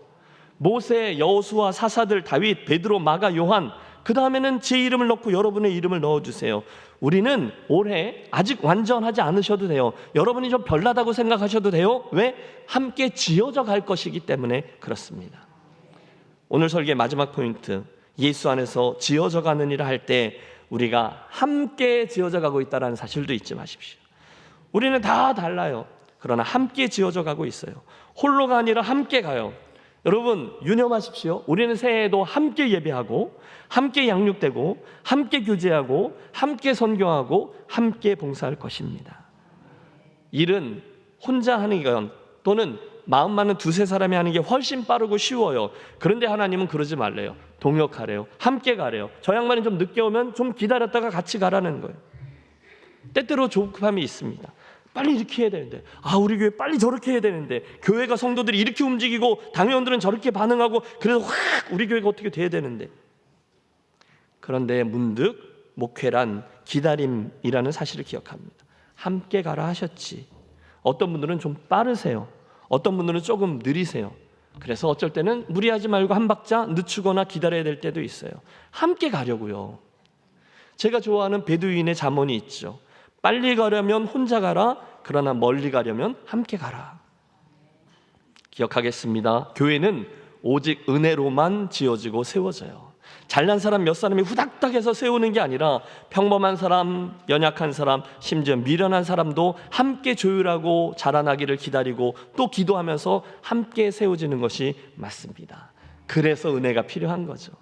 S5: 모세, 여호수아, 사사들, 다윗, 베드로, 마가, 요한, 그 다음에는 제 이름을 넣고 여러분의 이름을 넣어주세요. 우리는 올해 아직 완전하지 않으셔도 돼요. 여러분이 좀 별나다고 생각하셔도 돼요. 왜? 함께 지어져 갈 것이기 때문에 그렇습니다. 오늘 설교의 마지막 포인트, 예수 안에서 지어져 가는 일을 할 때 우리가 함께 지어져 가고 있다는 사실도 잊지 마십시오. 우리는 다 달라요. 그러나 함께 지어져 가고 있어요. 홀로가 아니라 함께 가요. 여러분 유념하십시오. 우리는 새해에도 함께 예배하고 함께 양육되고 함께 교제하고 함께 선교하고 함께 봉사할 것입니다. 일은 혼자 하는 건 또는 마음 맞는 두세 사람이 하는 게 훨씬 빠르고 쉬워요. 그런데 하나님은 그러지 말래요. 동역하래요. 함께 가래요. 저 양반이 좀 늦게 오면 좀 기다렸다가 같이 가라는 거예요. 때때로 조급함이 있습니다. 빨리 이렇게 해야 되는데, 우리 교회 빨리 저렇게 해야 되는데, 교회가 성도들이 이렇게 움직이고 당회원들은 저렇게 반응하고, 그래서 확 우리 교회가 어떻게 돼야 되는데. 그런데 문득 목회란 기다림이라는 사실을 기억합니다. 함께 가라 하셨지. 어떤 분들은 좀 빠르세요. 어떤 분들은 조금 느리세요. 그래서 어쩔 때는 무리하지 말고 한 박자 늦추거나 기다려야 될 때도 있어요. 함께 가려고요. 제가 좋아하는 베두인의 잠언이 있죠. 빨리 가려면 혼자 가라. 그러나 멀리 가려면 함께 가라. 기억하겠습니다. 교회는 오직 은혜로만 지어지고 세워져요. 잘난 사람 몇 사람이 후닥닥해서 세우는 게 아니라 평범한 사람, 연약한 사람, 심지어 미련한 사람도 함께 조율하고 자라나기를 기다리고 또 기도하면서 함께 세워지는 것이 맞습니다. 그래서 은혜가 필요한 거죠.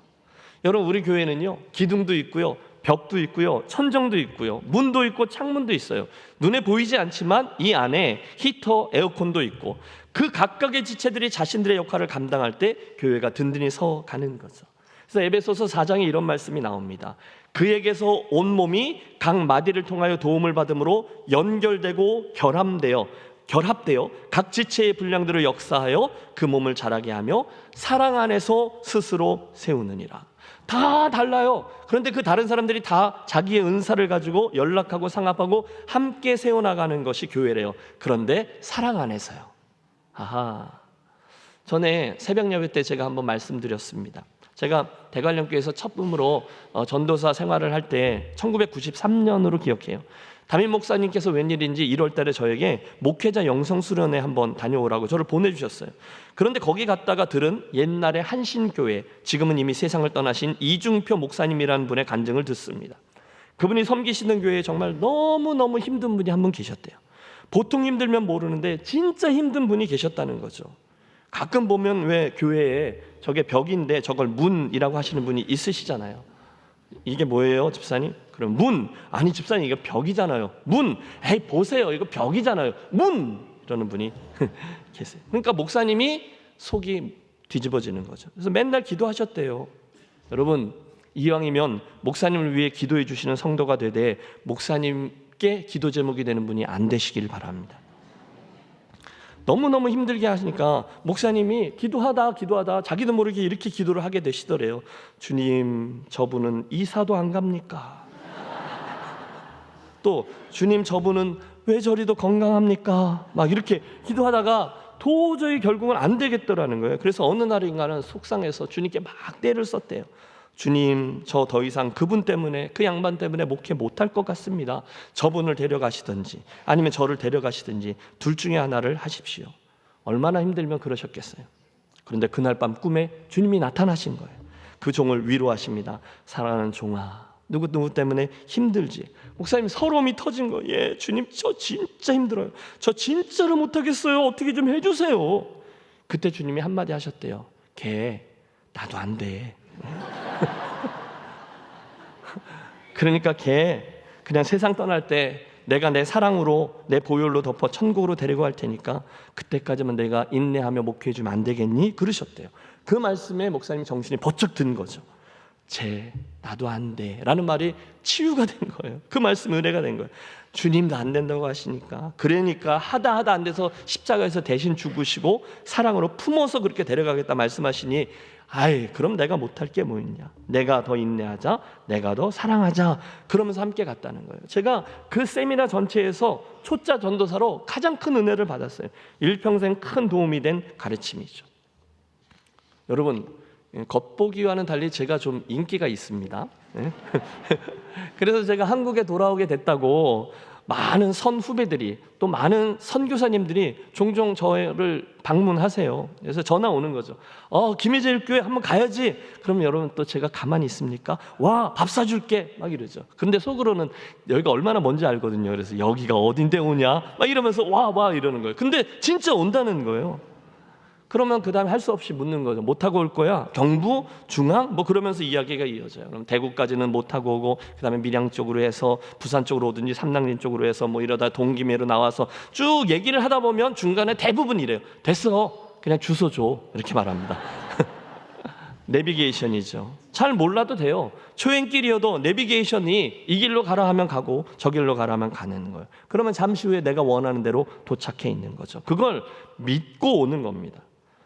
S5: 여러분 우리 교회는요 기둥도 있고요 벽도 있고요, 천정도 있고요, 문도 있고 창문도 있어요. 눈에 보이지 않지만 이 안에 히터, 에어컨도 있고 그 각각의 지체들이 자신들의 역할을 감당할 때 교회가 든든히 서가는 거죠. 그래서 에베소서 4장에 이런 말씀이 나옵니다. 그에게서 온 몸이 각 마디를 통하여 도움을 받음으로 연결되고 결합되어 각 지체의 분량들을 역사하여 그 몸을 자라게 하며 사랑 안에서 스스로 세우느니라. 다 달라요. 그런데 그 다른 사람들이 다 자기의 은사를 가지고 연락하고 상합하고 함께 세워나가는 것이 교회래요. 그런데 사랑 안에서요. 아하. 전에 새벽 예배 때 제가 한번 말씀드렸습니다. 제가 대관령교회에서 첫 붐으로 전도사 생활을 할 때 1993년으로 기억해요. 담임 목사님께서 웬일인지 1월 달에 저에게 목회자 영성수련회 한번 다녀오라고 저를 보내주셨어요. 그런데 거기 갔다가 들은 옛날에 한신교회, 지금은 이미 세상을 떠나신 이중표 목사님이라는 분의 간증을 듣습니다. 그분이 섬기시는 교회에 정말 너무너무 힘든 분이 한 분 계셨대요. 보통 힘들면 모르는데 진짜 힘든 분이 계셨다는 거죠. 가끔 보면 왜 교회에 저게 벽인데 저걸 문이라고 하시는 분이 있으시잖아요. 이게 뭐예요, 집사님? 그럼 문. 아니 집사님, 이거 벽이잖아요. 문. 에이 보세요, 이거 벽이잖아요. 문. 이러는 분이 계세요. 그러니까 목사님이 속이 뒤집어지는 거죠. 그래서 맨날 기도하셨대요. 여러분, 이왕이면 목사님을 위해 기도해 주시는 성도가 되되 목사님께 기도 제목이 되는 분이 안 되시길 바랍니다. 너무너무 힘들게 하시니까 목사님이 기도하다 자기도 모르게 이렇게 기도를 하게 되시더래요. 주님, 저분은 이사도 안 갑니까? 또 주님, 저분은 왜 저리도 건강합니까? 막 이렇게 기도하다가 도저히 결국은 안 되겠더라는 거예요. 그래서 어느 날인가는 속상해서 주님께 막 떼를 썼대요. 주님, 저 더 이상 그분 때문에, 그 양반 때문에 목회 못할 것 같습니다. 저분을 데려가시든지 아니면 저를 데려가시든지 둘 중에 하나를 하십시오. 얼마나 힘들면 그러셨겠어요. 그런데 그날 밤 꿈에 주님이 나타나신 거예요. 그 종을 위로하십니다. 사랑하는 종아, 누구 때문에 힘들지? 목사님 서러움이 터진 거예요. 예, 주님, 저 진짜 힘들어요. 저 진짜로 못하겠어요. 어떻게 좀 해주세요. 그때 주님이 한마디 하셨대요. 걔 나도 안 돼. 그러니까 걔 그냥 세상 떠날 때 내가 내 사랑으로, 내 보혈로 덮어 천국으로 데리고 갈 테니까 그때까지만 내가 인내하며 목회해 주면 안 되겠니? 그러셨대요. 그 말씀에 목사님 정신이 번쩍 든 거죠. 쟤 나도 안 돼 라는 말이 치유가 된 거예요. 그 말씀이 은혜가 된 거예요. 주님도 안 된다고 하시니까, 그러니까 하다 안 돼서 십자가에서 대신 죽으시고 사랑으로 품어서 그렇게 데려가겠다 말씀하시니, 아이 그럼 내가 못할 게 뭐 있냐, 내가 더 인내하자, 내가 더 사랑하자, 그러면서 함께 갔다는 거예요. 제가 그 세미나 전체에서 초짜 전도사로 가장 큰 은혜를 받았어요. 일평생 큰 도움이 된 가르침이죠. 여러분, 겉보기와는 달리 제가 좀 인기가 있습니다. 그래서 제가 한국에 돌아오게 됐다고 많은 선후배들이, 또 많은 선교사님들이 종종 저를 방문하세요. 그래서 전화 오는 거죠. 김혜재 교회 한번 가야지. 그럼 여러분, 또 제가 가만히 있습니까? 와, 밥 사줄게 막 이러죠. 근데 속으로는 여기가 얼마나 먼지 알거든요. 그래서 여기가 어딘데 오냐 막 이러면서 와 이러는 거예요. 근데 진짜 온다는 거예요. 그러면 그 다음에 할 수 없이 묻는 거죠. 못하고 올 거야? 경부? 중앙? 뭐 그러면서 이야기가 이어져요. 그럼 대구까지는 못하고 오고, 그 다음에 밀양 쪽으로 해서 부산 쪽으로 오든지 삼당진 쪽으로 해서 뭐 이러다 동기매로 나와서 쭉 얘기를 하다 보면 중간에 대부분 이래요. 됐어, 그냥 주소 줘, 이렇게 말합니다. 내비게이션이죠. 잘 몰라도 돼요. 초행길이어도 내비게이션이 이 길로 가라 하면 가고 저 길로 가라 하면 가는 거예요. 그러면 잠시 후에 내가 원하는 대로 도착해 있는 거죠. 그걸 믿고 오는 겁니다.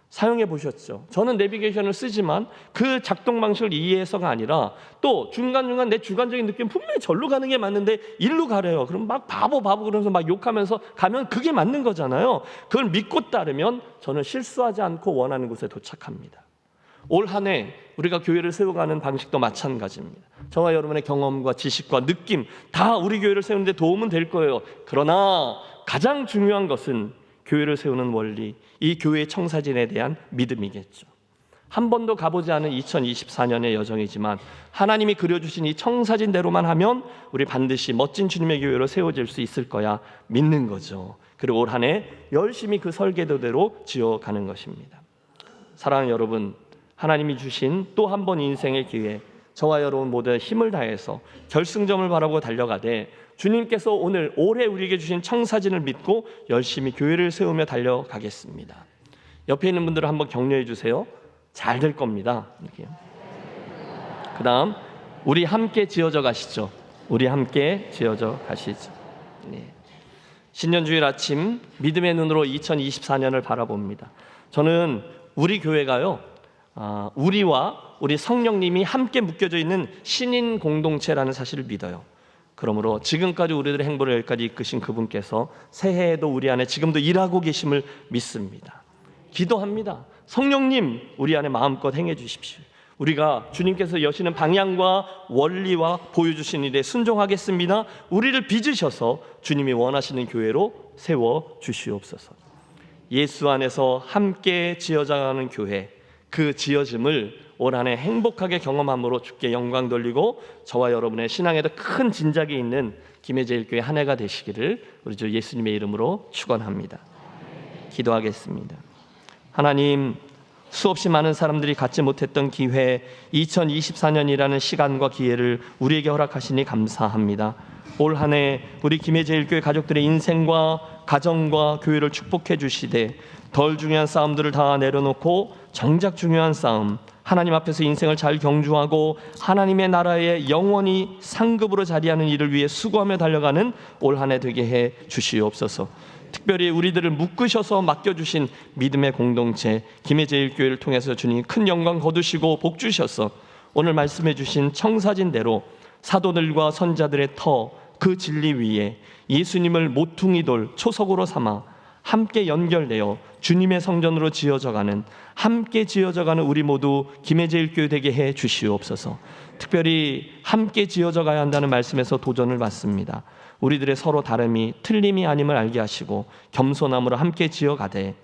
S5: 사용해 보셨죠? 저는 내비게이션을 쓰지만 그 작동 방식을 이해해서가 아니라, 또 중간중간 내 주관적인 느낌, 분명히 절로 가는 게 맞는데 일로 가래요. 그럼 막 바보 그러면서 막 욕하면서 가면 그게 맞는 거잖아요. 그걸 믿고 따르면 저는 실수하지 않고 원하는 곳에 도착합니다. 올 한 해 우리가 교회를 세워가는 방식도 마찬가지입니다. 저와 여러분의 경험과 지식과 느낌 다 우리 교회를 세우는데 도움은 될 거예요. 그러나 가장 중요한 것은 교회를 세우는 원리, 이 교회의 청사진에 대한 믿음이겠죠. 한 번도 가보지 않은 2024년의 여정이지만 하나님이 그려주신 이 청사진대로만 하면 우리 반드시 멋진 주님의 교회로 세워질 수 있을 거야 믿는 거죠. 그리고 올 한 해 열심히 그 설계도대로 지어가는 것입니다. 사랑하는 여러분, 하나님이 주신 또 한 번 인생의 기회, 저와 여러분 모두 힘을 다해서 결승점을 바라고 달려가되 주님께서 오늘 올해 우리에게 주신 청사진을 믿고 열심히 교회를 세우며 달려가겠습니다. 옆에 있는 분들을 한번 격려해 주세요. 잘 될 겁니다. 그 다음 우리 함께 지어져 가시죠. 우리 함께 지어져 가시죠. 네. 신년주일 아침 믿음의 눈으로 2024년을 바라봅니다. 저는 우리 교회가요, 우리와 우리 성령님이 함께 묶여져 있는 신인 공동체라는 사실을 믿어요. 그러므로 지금까지 우리들의 행보를 여기까지 이끄신 그분께서 새해에도 우리 안에 지금도 일하고 계심을 믿습니다. 기도합니다. 성령님, 우리 안에 마음껏 행해 주십시오. 우리가 주님께서 여시는 방향과 원리와 보여주신 일에 순종하겠습니다. 우리를 빚으셔서 주님이 원하시는 교회로 세워 주시옵소서. 예수 안에서 함께 지어져가는 교회, 그 지어짐을 올 한 해 행복하게 경험함으로 주께 영광 돌리고 저와 여러분의 신앙에도 큰 진작이 있는 김해제일교회 한 해가 되시기를 우리 주 예수님의 이름으로 축원합니다. 기도하겠습니다. 하나님, 수없이 많은 사람들이 갖지 못했던 기회, 2024년이라는 시간과 기회를 우리에게 허락하시니 감사합니다. 올 한 해 우리 김해제일교회 가족들의 인생과 가정과 교회를 축복해 주시되 덜 중요한 싸움들을 다 내려놓고 정작 중요한 싸움, 하나님 앞에서 인생을 잘 경주하고 하나님의 나라에 영원히 상급으로 자리하는 일을 위해 수고하며 달려가는 올 한 해 되게 해 주시옵소서. 특별히 우리들을 묶으셔서 맡겨주신 믿음의 공동체 김해제일교회를 통해서 주님 큰 영광 거두시고 복 주셔서 오늘 말씀해 주신 청사진대로 사도들과 선자들의 터, 그 진리 위에 예수님을 모퉁이돌 초석으로 삼아 함께 연결되어 주님의 성전으로 지어져가는, 함께 지어져가는 우리 모두 김해제일교회 되게 해 주시옵소서. 특별히 함께 지어져가야 한다는 말씀에서 도전을 받습니다. 우리들의 서로 다름이 틀림이 아님을 알게 하시고 겸손함으로 함께 지어가되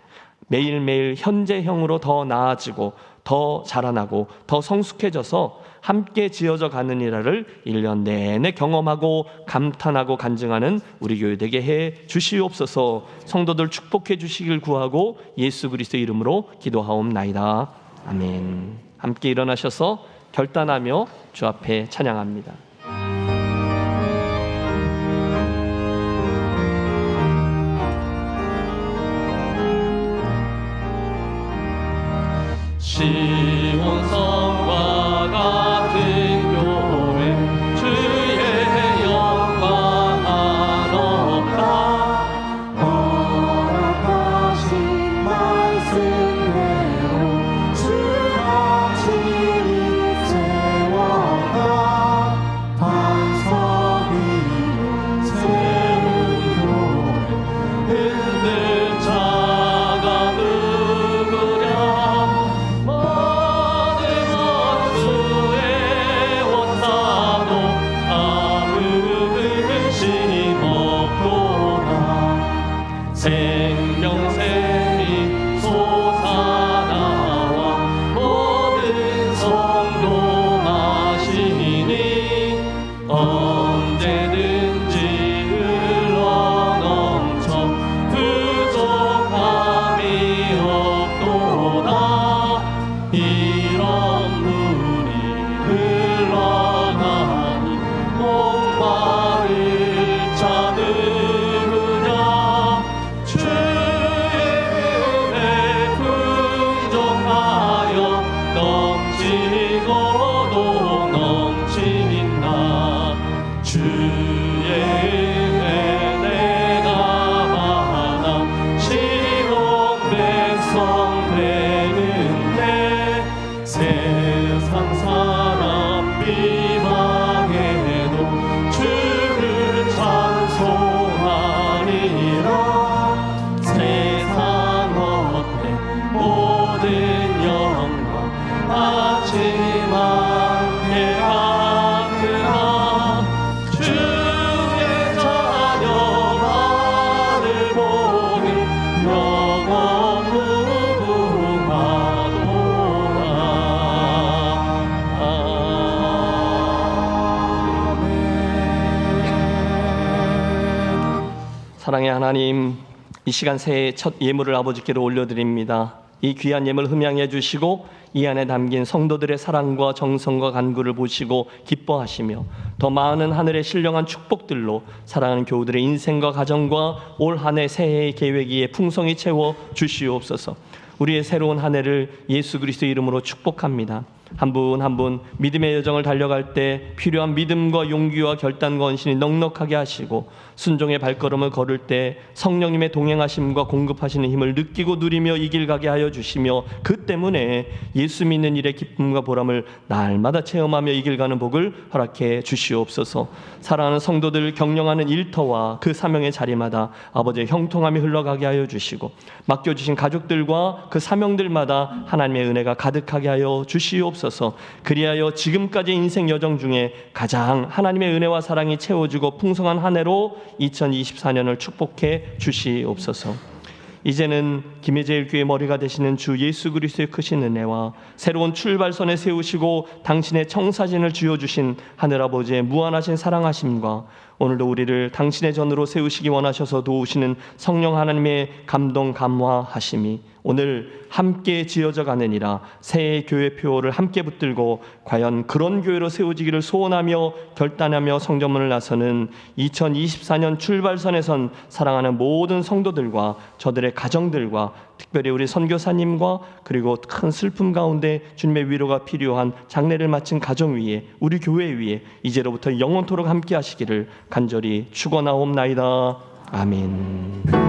S5: 매일매일 현재형으로 더 나아지고 더 자라나고 더 성숙해져서 함께 지어져 가는 일화를 1년 내내 경험하고 감탄하고 간증하는 우리 교회 되게 해 주시옵소서. 성도들 축복해 주시길 구하고 예수 그리스도의 이름으로 기도하옵나이다. 아멘. 함께 일어나셔서 결단하며 주 앞에 찬양합니다. 시온성과 같은 교회 주의 영광 한없다.
S6: 허락하신 말씀대로 주가 진리 세워가 반석 위에 세운 교회
S5: 흔들 자가 누구랴. 모든 원수의 원사도 아무것이 없도다. 생명샘이 솟아나와 모든 성도 마시니 언제든지 흘러넘쳐 부족함이 없도다. 이런 물이 흘러가니 목마를 자 누구냐. 주의 은혜 풍족하여 넘치고도 넘치나. 주의 은혜 내가 받아 시롱 백성 되는데 세상 사람 비방해도 주를 찬송하리라. 세상 어때 모든 영광 아침 함께 같으나. 주의 자녀만을 보니 영원 무궁하도다. 사랑의 하나님, 이 시간 새해 첫 예물을 아버지께로 올려드립니다. 이 귀한 예물 흠양해 주시고 이 안에 담긴 성도들의 사랑과 정성과 간구를 보시고 기뻐하시며 더 많은 하늘의 신령한 축복들로 사랑하는 교우들의 인생과 가정과 올 한 해 새해의 계획 위에 풍성히 채워 주시옵소서. 우리의 새로운 한 해를 예수 그리스도 이름으로 축복합니다. 한 분 한 분 믿음의 여정을 달려갈 때 필요한 믿음과 용기와 결단과 헌신이 넉넉하게 하시고 순종의 발걸음을 걸을 때 성령님의 동행하심과 공급하시는 힘을 느끼고 누리며 이 길 가게 하여 주시며 그 때문에 예수 믿는 일의 기쁨과 보람을 날마다 체험하며 이 길 가는 복을 허락해 주시옵소서. 사랑하는 성도들 경영하는 일터와 그 사명의 자리마다 아버지의 형통함이 흘러가게 하여 주시고 맡겨주신 가족들과 그 사명들마다 하나님의 은혜가 가득하게 하여 주시옵소서. 그리하여 지금까지 인생 여정 중에 가장 하나님의 은혜와 사랑이 채워지고 풍성한 한 해로 2024년을 축복해 주시옵소서. 이제는 김혜제일교회 머리가 되시는 주 예수 그리스도의 크신 은혜와 새로운 출발선에 세우시고 당신의 청사진을 쥐어주신 하늘아버지의 무한하신 사랑하심과 오늘도 우리를 당신의 전으로 세우시기 원하셔서 도우시는 성령 하나님의 감동 감화하심이 오늘 함께 지어져 가느니라. 새해 교회 표어를 함께 붙들고 과연 그런 교회로 세워지기를 소원하며 결단하며 성전문을 나서는 2024년 출발선에 선 사랑하는 모든 성도들과 저들의 가정들과 특별히 우리 선교사님과 그리고 큰 슬픔 가운데 주님의 위로가 필요한 장례를 마친 가정 위에 우리 교회 위에 이제로부터 영원토록 함께 하시기를 간절히 축원하옵나이다. 아멘.